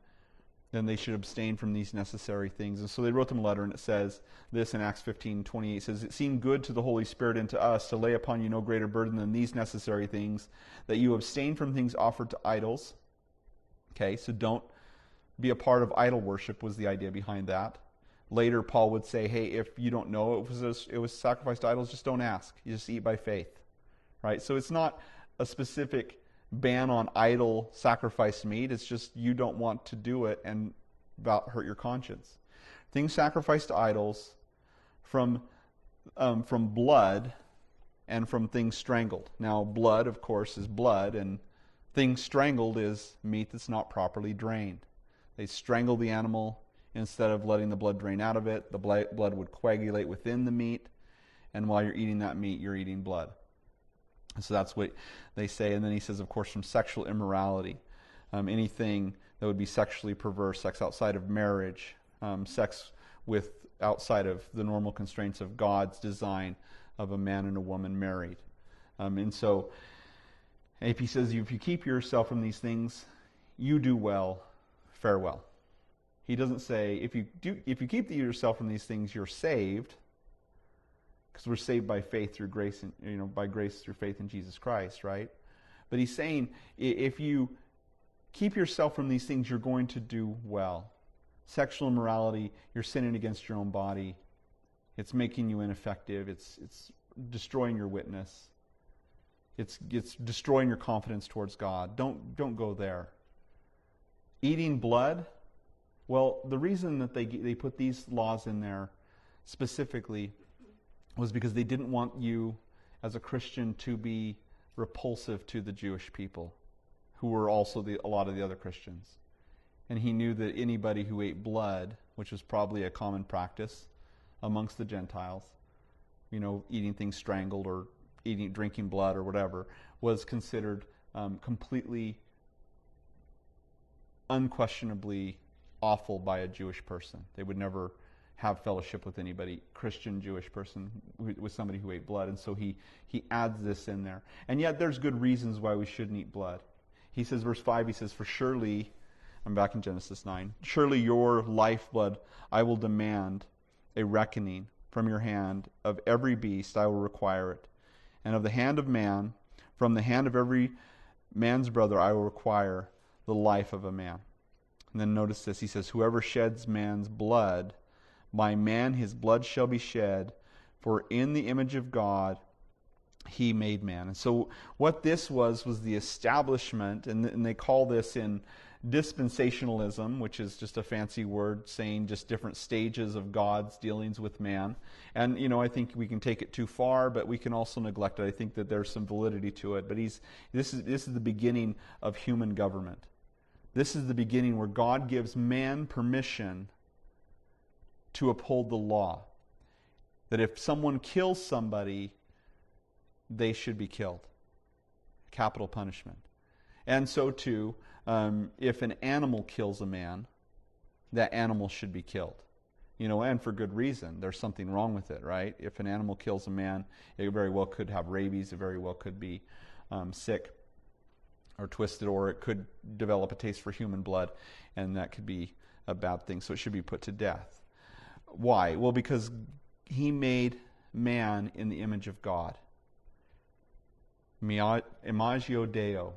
Speaker 1: than they should abstain from these necessary things. And so they wrote them a letter, and it says this in Acts 15:28. It says, it seemed good to the Holy Spirit and to us to lay upon you no greater burden than these necessary things, that you abstain from things offered to idols. Okay, so don't be a part of idol worship was the idea behind that. Later, Paul would say, hey, if you don't know it was sacrificed to idols, just don't ask. You just eat by faith. Right? So it's not a specific ban on idol sacrificed meat. It's just you don't want to do it and about hurt your conscience. Things sacrificed to idols from blood and from things strangled. Now, blood, of course, is blood, and things strangled is meat that's not properly drained. They strangle the animal. Instead of letting the blood drain out of it, the blood would coagulate within the meat. And while you're eating that meat, you're eating blood. So that's what they say. And then he says, of course, from sexual immorality. Anything that would be sexually perverse, sex outside of marriage, sex with outside of the normal constraints of God's design of a man and a woman married. And so AP says, if you keep yourself from these things, you do well, farewell. He doesn't say, if you keep yourself from these things, you're saved, because we're saved by faith through grace, by grace through faith in Jesus Christ, right? But he's saying, if you keep yourself from these things, you're going to do well. Sexual immorality, you're sinning against your own body. It's making you ineffective. It's destroying your witness. It's destroying your confidence towards God. Don't go there. Eating blood. Well, the reason that they put these laws in there specifically was because they didn't want you as a Christian to be repulsive to the Jewish people, who were also a lot of the other Christians. And he knew that anybody who ate blood, which was probably a common practice amongst the Gentiles, eating things strangled or drinking blood or whatever, was considered completely, unquestionably awful by a Jewish person. They would never have fellowship with anybody, Christian Jewish person, with somebody who ate blood. And so he adds this in there. And yet there's good reasons why we shouldn't eat blood. He says, verse 5, he says, for surely, I'm back in Genesis 9, surely your lifeblood I will demand a reckoning from your hand. Of every beast I will require it. And of the hand of man, from the hand of every man's brother I will require the life of a man. And then notice this, he says, whoever sheds man's blood, by man his blood shall be shed, for in the image of God he made man. And so what this was the establishment, and they call this in dispensationalism, which is just a fancy word saying just different stages of God's dealings with man. And, I think we can take it too far, but we can also neglect it. I think that there's some validity to it. But this is the beginning of human government. This is the beginning where God gives man permission to uphold the law. That if someone kills somebody, they should be killed. Capital punishment. And so too, if an animal kills a man, that animal should be killed. And for good reason. There's something wrong with it, right? If an animal kills a man, it very well could have rabies, it very well could be sick or twisted, or it could develop a taste for human blood, and that could be a bad thing. So it should be put to death. Why? Well, because he made man in the image of God. Imagio Deo,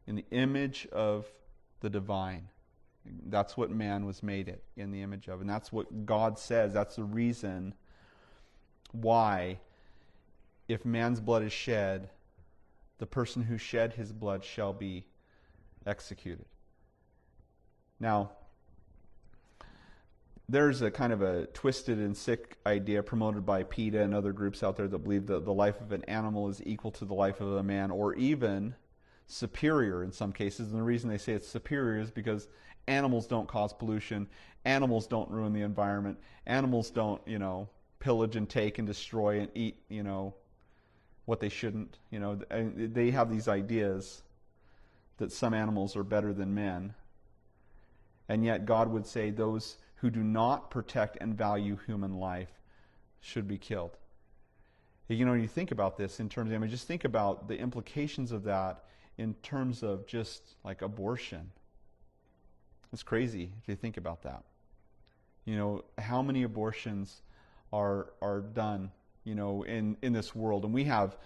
Speaker 1: in the image of the divine. That's what man was made in the image of. And that's what God says. That's the reason why, if man's blood is shed, the person who shed his blood shall be executed. Now, there's a kind of a twisted and sick idea promoted by PETA and other groups out there that believe that the life of an animal is equal to the life of a man, or even superior in some cases. And the reason they say it's superior is because animals don't cause pollution, animals don't ruin the environment, animals don't, pillage and take and destroy and eat, what they shouldn't. They have these ideas that some animals are better than men. And yet God would say those who do not protect and value human life should be killed. You think about this in terms of, just think about the implications of that in terms of just like abortion. It's crazy if you think about that. How many abortions are done, in this world. And we have,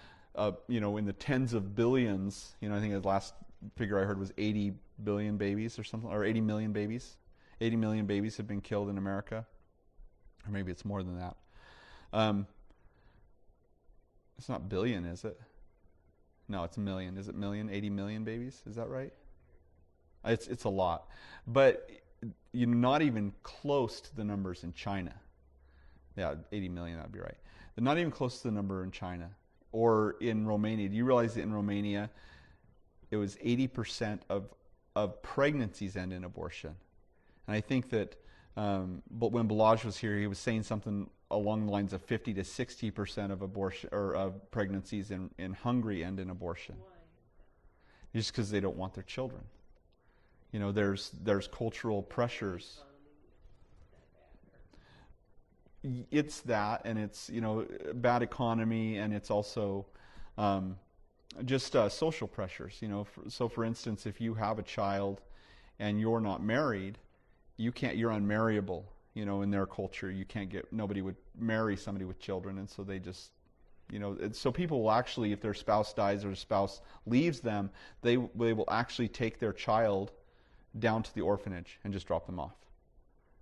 Speaker 1: in the tens of billions, I think the last figure I heard was 80 billion babies or something, or 80 million babies. 80 million babies have been killed in America. Or maybe it's more than that. It's not billion, is it? No, it's million. Is it million? 80 million babies? Is that right? It's a lot. But not even close to the numbers in China. Yeah, 80 million, that'd be right. They're not even close to the number in China or in Romania. Do you realize that in Romania, it was 80% of pregnancies end in abortion? And I think that but when Balaj was here, he was saying something along the lines of 50 to 60% of abortion or of pregnancies in Hungary end in abortion. Why? Just because they don't want their children. There's cultural pressures. It's that, and it's bad economy, and it's also just social pressures. So for instance, if you have a child and you're not married, you're unmarriable. In their culture, nobody would marry somebody with children, and so they just, so people will actually, if their spouse dies or their spouse leaves them, they will actually take their child down to the orphanage and just drop them off.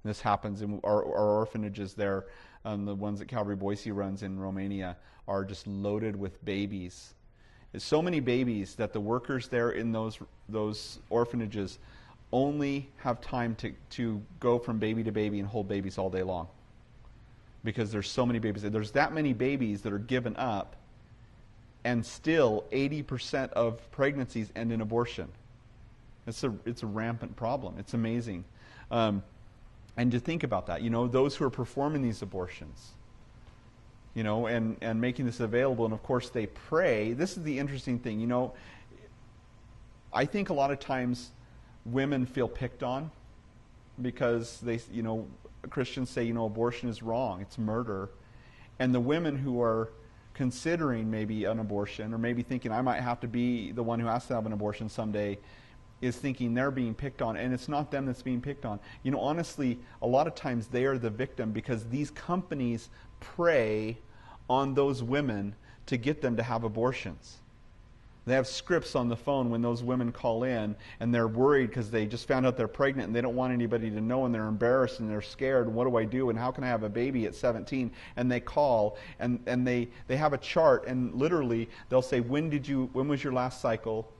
Speaker 1: And this happens in our orphanages there. The ones that Calvary Boise runs in Romania are just loaded with babies. There's so many babies that the workers there in those orphanages only have time to go from baby to baby and hold babies all day long. Because there's so many babies. There's that many babies that are given up And still 80% of pregnancies end in abortion. It's a rampant problem. It's amazing. And to think about that, those who are performing these abortions, and making this available, and of course they pray. This is the interesting thing, I think a lot of times women feel picked on because Christians say, abortion is wrong, it's murder. And the women who are considering maybe an abortion, or maybe thinking I might have to be the one who has to have an abortion someday, is thinking they're being picked on, and it's not them that's being picked on. Honestly, a lot of times they are the victim because these companies prey on those women to get them to have abortions. They have scripts on the phone when those women call in, and they're worried because they just found out they're pregnant and they don't want anybody to know, and they're embarrassed and they're scared. What do I do? And how can I have a baby at 17? And they call and they have a chart, and literally they'll say, when was your last cycle?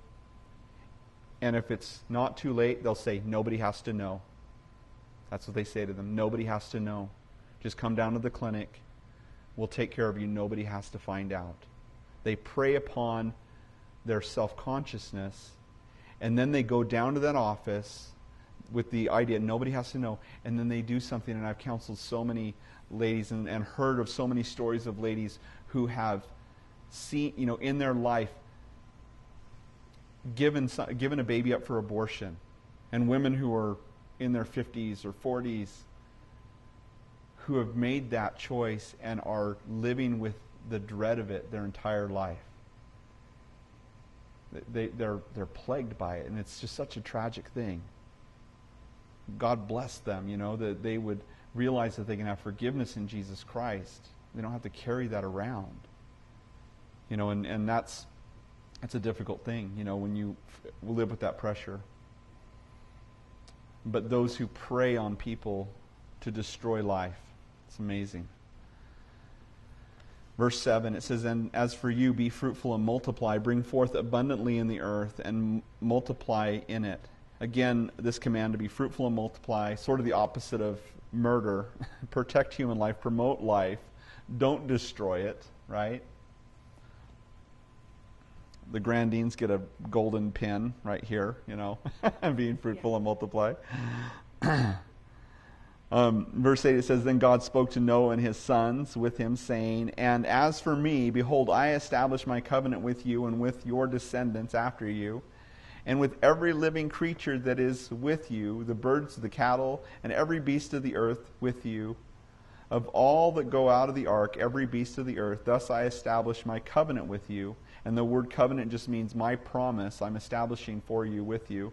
Speaker 1: And if it's not too late, they'll say, nobody has to know. That's what they say to them. Nobody has to know. Just come down to the clinic. We'll take care of you. Nobody has to find out. They prey upon their self-consciousness, and then they go down to that office with the idea nobody has to know, and then they do something. And I've counseled so many ladies and heard of so many stories of ladies who have seen, in their life, given a baby up for abortion, and women who are in their 50s or 40s who have made that choice and are living with the dread of it their entire life. They're plagued by it, and it's just such a tragic thing. God bless them, that they would realize that they can have forgiveness in Jesus Christ. They don't have to carry that around. And that's a difficult thing, when you live with that pressure. But those who prey on people to destroy life, it's amazing. Verse 7, it says, and as for you, be fruitful and multiply, bring forth abundantly in the earth, and multiply in it. Again, this command to be fruitful and multiply, sort of the opposite of murder. Protect human life, promote life, don't destroy it, right? The Grandines get a golden pin right here, being fruitful and multiply. Verse 8, it says, then God spoke to Noah and his sons with him, saying, and as for me, behold, I establish my covenant with you and with your descendants after you, and with every living creature that is with you, the birds, the cattle, and every beast of the earth with you, of all that go out of the ark, every beast of the earth. Thus I establish my covenant with you. And the word covenant just means my promise I'm establishing for you, with you.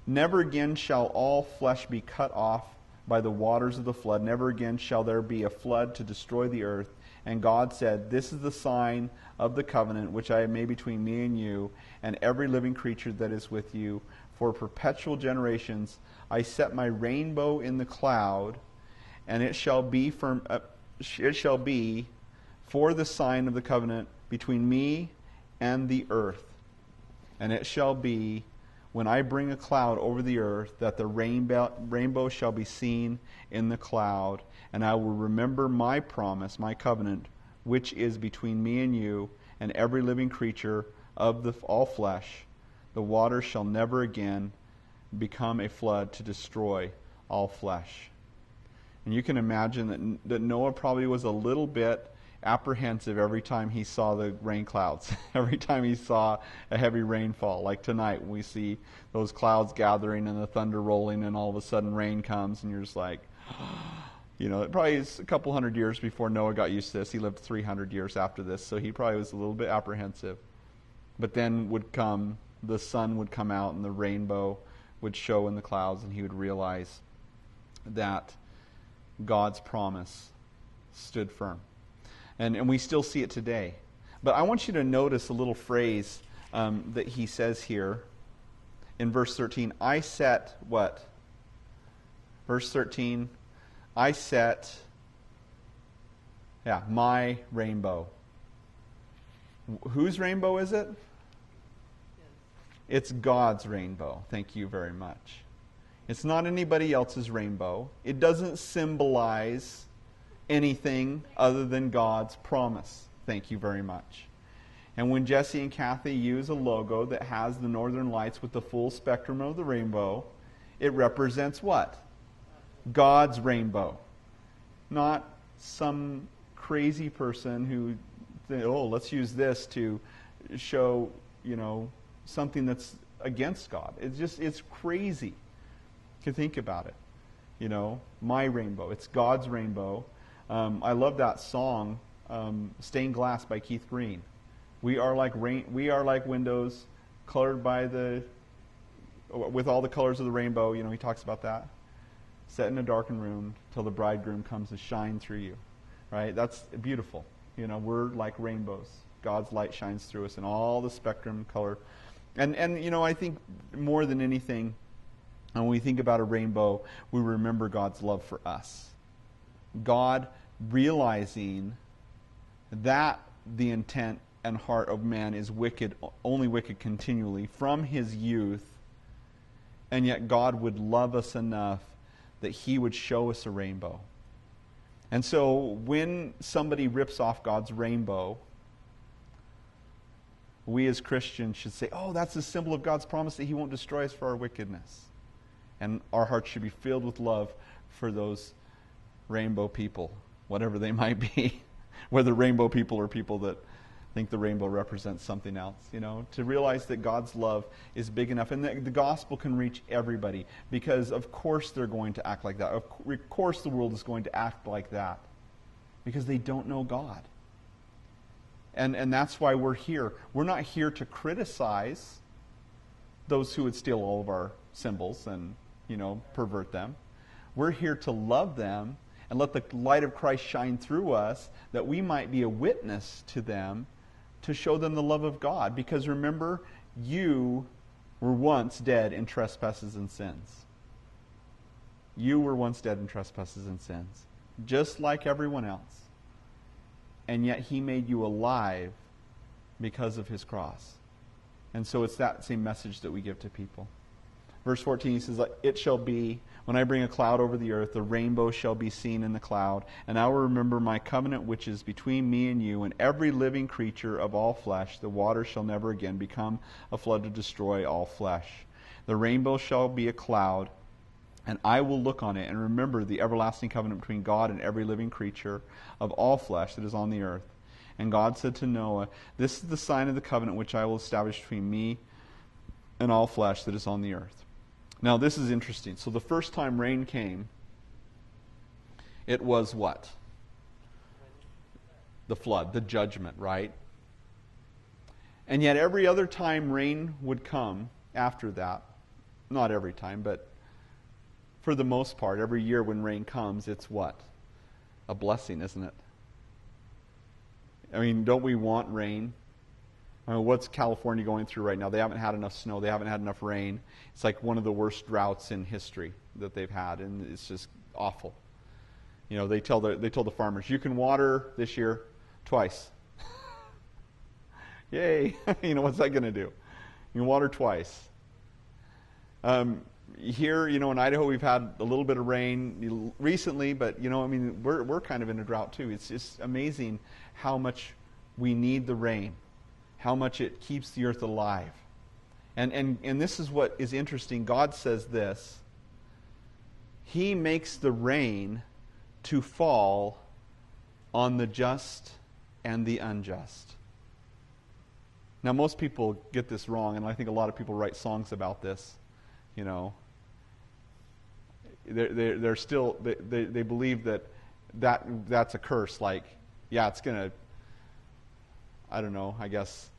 Speaker 1: Never again shall all flesh be cut off by the waters of the flood. Never again shall there be a flood to destroy the earth. And God said, this is the sign of the covenant which I have made between me and you and every living creature that is with you. For perpetual generations I set my rainbow in the cloud, and it shall be for the sign of the covenant between me and the earth. And it shall be, when I bring a cloud over the earth, that the rainbow shall be seen in the cloud. And I will remember my promise, my covenant, which is between me and you and every living creature of all flesh. The waters shall never again become a flood to destroy all flesh. And you can imagine that Noah probably was a little bit apprehensive every time he saw the rain clouds, every time he saw a heavy rainfall, like tonight when we see those clouds gathering and the thunder rolling, and all of a sudden rain comes, and you're just like, it probably is a couple hundred years before Noah got used to this. He lived 300 years after this, so he probably was a little bit apprehensive. But then the sun would come out, and the rainbow would show in the clouds, and he would realize that God's promise stood firm. And we still see it today. But I want you to notice a little phrase that he says here in verse 13. I set what? Verse 13. I set, my rainbow. Whose rainbow is it? It's God's rainbow. Thank you very much. It's not anybody else's rainbow. It doesn't symbolize anything other than God's promise. Thank you very much. And when Jesse and Kathy use a logo that has the northern lights with the full spectrum of the rainbow, it represents what? God's rainbow. Not some crazy person who, let's use this to show, something that's against God. It's crazy to think about it. My rainbow. It's God's rainbow. I love that song, Stained Glass by Keith Green. We are like windows colored with all the colors of the rainbow. He talks about that. Set in a darkened room till the bridegroom comes to shine through you. Right? That's beautiful. We're like rainbows. God's light shines through us in all the spectrum color. And I think more than anything, when we think about a rainbow, we remember God's love for us. God realizing that the intent and heart of man is wicked, only wicked continually from his youth, and yet God would love us enough that he would show us a rainbow. And so when somebody rips off God's rainbow, we as Christians should say, that's a symbol of God's promise that he won't destroy us for our wickedness. And our hearts should be filled with love for those rainbow people, whatever they might be. Whether rainbow people or people that think the rainbow represents something else, to realize that God's love is big enough and that the gospel can reach everybody, because of course they're going to act like that. Of course the world is going to act like that because they don't know God. And that's why we're here. We're not here to criticize those who would steal all of our symbols and, pervert them. We're here to love them and let the light of Christ shine through us that we might be a witness to them, to show them the love of God. Because remember, you were once dead in trespasses and sins. You were once dead in trespasses and sins, just like everyone else. And yet he made you alive because of his cross. And so it's that same message that we give to people. Verse 14, he says, "It shall be, when I bring a cloud over the earth, the rainbow shall be seen in the cloud, and I will remember my covenant which is between me and you and every living creature of all flesh. The water shall never again become a flood to destroy all flesh. The rainbow shall be a cloud, and I will look on it and remember the everlasting covenant between God and every living creature of all flesh that is on the earth." And God said to Noah, "This is the sign of the covenant which I will establish between me and all flesh that is on the earth." Now, this is interesting. So the first time rain came, it was what? The flood, the judgment, right? And yet every other time rain would come after that, not every time, but for the most part, every year when rain comes, it's what? A blessing, isn't it? I mean, don't we want rain? I mean, what's California going through right now? They haven't had enough snow. They haven't had enough rain. It's like one of the worst droughts in history that they've had, and it's just awful. They told the farmers, you can water this year twice. Yay! What's that going to do? You can water twice. Here, in Idaho, we've had a little bit of rain recently, but we're kind of in a drought too. It's just amazing how much we need the rain, how much it keeps the earth alive. And this is what is interesting. God says this: He makes the rain to fall on the just and the unjust. Now, most people get this wrong, and I think a lot of people write songs about this. They're still they believe that's a curse. Like, it's gonna, I don't know, I guess,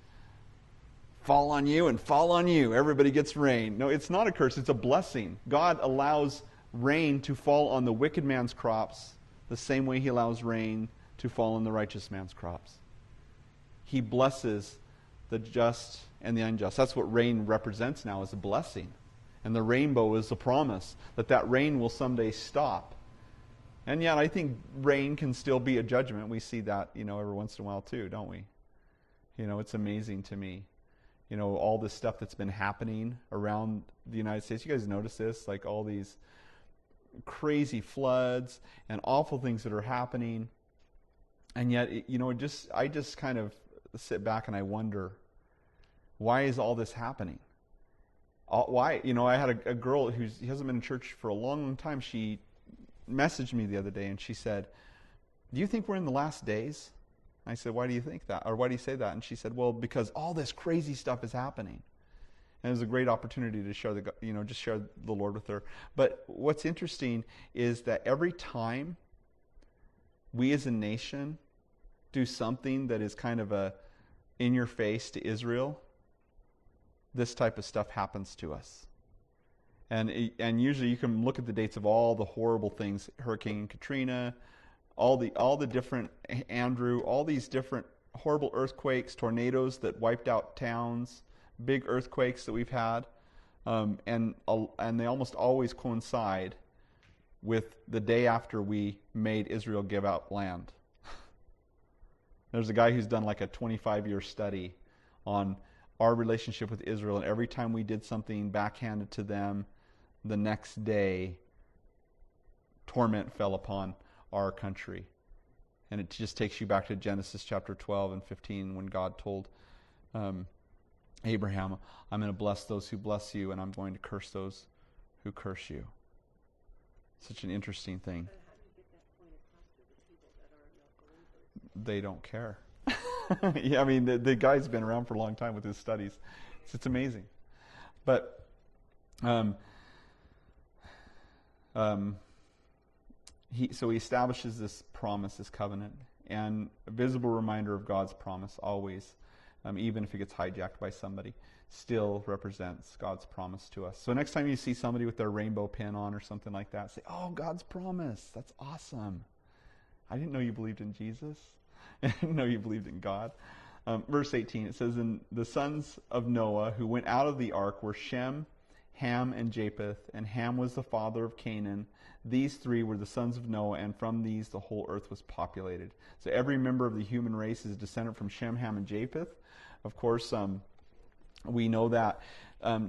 Speaker 1: fall on you and fall on you. Everybody gets rain. No, it's not a curse. It's a blessing. God allows rain to fall on the wicked man's crops the same way he allows rain to fall on the righteous man's crops. He blesses the just and the unjust. That's what rain represents now, as a blessing. And the rainbow is a promise that rain will someday stop. And yet I think rain can still be a judgment. We see that, every once in a while too, don't we? It's amazing to me. All this stuff that's been happening around the United States. You guys notice this? Like all these crazy floods and awful things that are happening. And yet, I just kind of sit back and I wonder, why is all this happening? Why? I had a girl who hasn't been in church for a long, long time. She messaged me the other day and she said, do you think we're in the last days? I said, why do you think that? Or why do you say that? And she said, well, because all this crazy stuff is happening. And it was a great opportunity to share just share the Lord with her. But what's interesting is that every time we as a nation do something that is kind of a in your face to Israel, this type of stuff happens to us. And usually you can look at the dates of all the horrible things, Hurricane Katrina, all the different Andrew, all these different horrible earthquakes, tornadoes that wiped out towns, big earthquakes that we've had, and they almost always coincide with the day after we made Israel give out land. There's a guy who's done like a 25-year study on our relationship with Israel, and every time we did something backhanded to them, the next day, torment fell upon our country. And it just takes you back to Genesis chapter 12 and 15 when God told Abraham, I'm going to bless those who bless you, and I'm going to curse those who curse you. Such an interesting thing.
Speaker 2: But how do you get that point across to the people that are not believers?
Speaker 1: They don't care. Yeah, I mean, the guy's been around for a long time with his studies. It's amazing. But he establishes this promise, this covenant, and a visible reminder of God's promise always, even if it gets hijacked by somebody, still represents God's promise to us. So next time you see somebody with their rainbow pin on or something like that, say, oh, God's promise. That's awesome. I didn't know you believed in Jesus. I didn't know you believed in God. Verse 18, it says, and the sons of Noah who went out of the ark were Shem, Ham, and Japheth, and Ham was the father of Canaan. These three were the sons of Noah, and from these the whole earth was populated. So every member of the human race is a descendant from Shem, Ham, and Japheth. Of course, we know that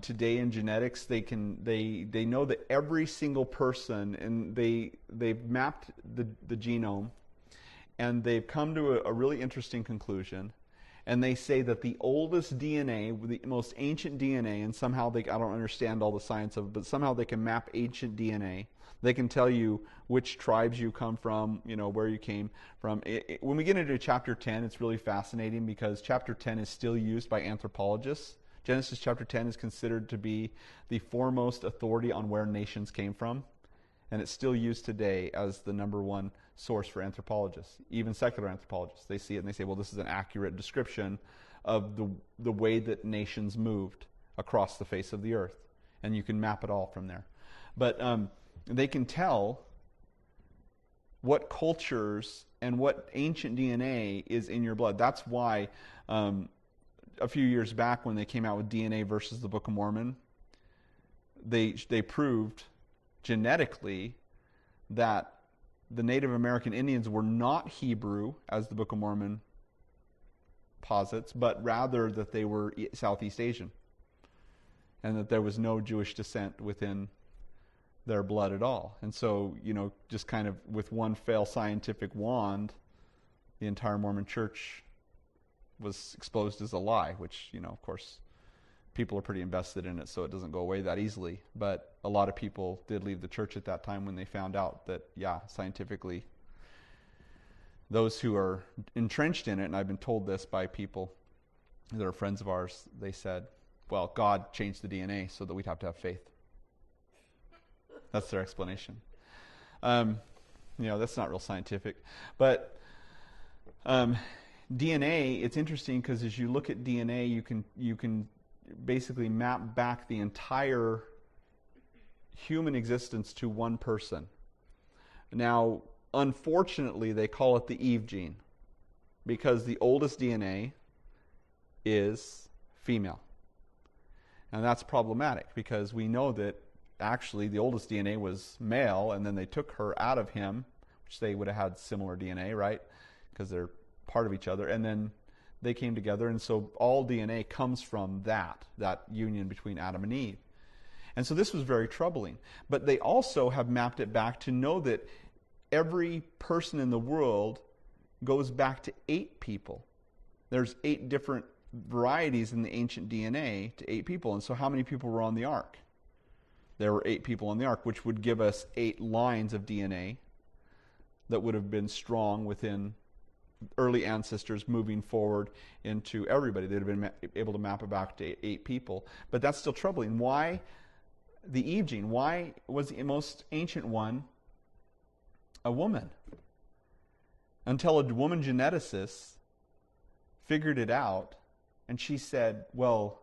Speaker 1: today in genetics, they know that every single person, and they've mapped the genome, and they've come to a really interesting conclusion. And they say that the oldest DNA, the most ancient DNA, and somehow I don't understand all the science of it, but somehow they can map ancient DNA. They can tell you which tribes you come from, where you came from. When we get into chapter 10, it's really fascinating because chapter 10 is still used by anthropologists. Genesis chapter 10 is considered to be the foremost authority on where nations came from. And it's still used today as the number one source for anthropologists, even secular anthropologists. They see it and they say, well, this is an accurate description of the way that nations moved across the face of the earth. And you can map it all from there. But they can tell what cultures and what ancient DNA is in your blood. That's why a few years back when they came out with DNA versus the Book of Mormon, they proved genetically that the Native American Indians were not Hebrew, as the Book of Mormon posits, but rather that they were Southeast Asian, and that there was no Jewish descent within their blood at all. And so, just kind of with one fell scientific wand, the entire Mormon church was exposed as a lie, which, of course, people are pretty invested in it, so it doesn't go away that easily. But a lot of people did leave the church at that time when they found out that, scientifically, those who are entrenched in it, and I've been told this by people that are friends of ours, they said, well, God changed the DNA so that we'd have to have faith. That's their explanation. That's not real scientific. But DNA, it's interesting because as you look at DNA, you can basically map back the entire human existence to one person. Now, unfortunately, they call it the Eve gene because the oldest DNA is female. And that's problematic because we know that actually the oldest DNA was male, and then they took her out of him, which they would have had similar DNA, right? Because they're part of each other. And then they came together, and so all DNA comes from that union between Adam and Eve. And so this was very troubling. But they also have mapped it back to know that every person in the world goes back to 8 people. There's 8 different varieties in the ancient DNA to 8 people. And so how many people were on the ark? There were 8 people on the ark, which would give us 8 lines of DNA that would have been strong within early ancestors moving forward into everybody. They'd have been able to map it back to 8 people. But that's still troubling. Why the Eve gene? Why was the most ancient one a woman? Until a woman geneticist figured it out, and she said, well,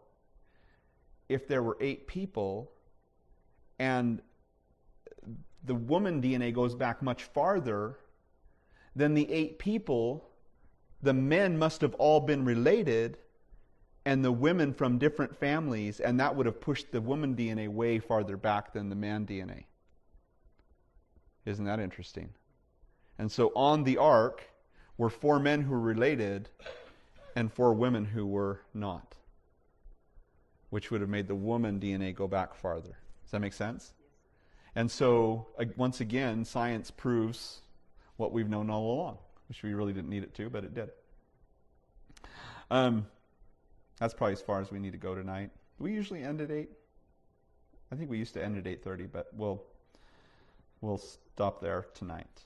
Speaker 1: if there were 8 people, and the woman DNA goes back much farther, then the 8 people, the men must have all been related, and the women from different families, and that would have pushed the woman DNA way farther back than the man DNA. Isn't that interesting? And so on the ark were 4 men who were related and 4 women who were not, which would have made the woman DNA go back farther. Does that make sense? And so, once again, science proves what we've known all along, which we really didn't need it to, but it did. That's probably as far as we need to go tonight. Do we usually end at 8? I think we used to end at 8:30, but we'll stop there tonight.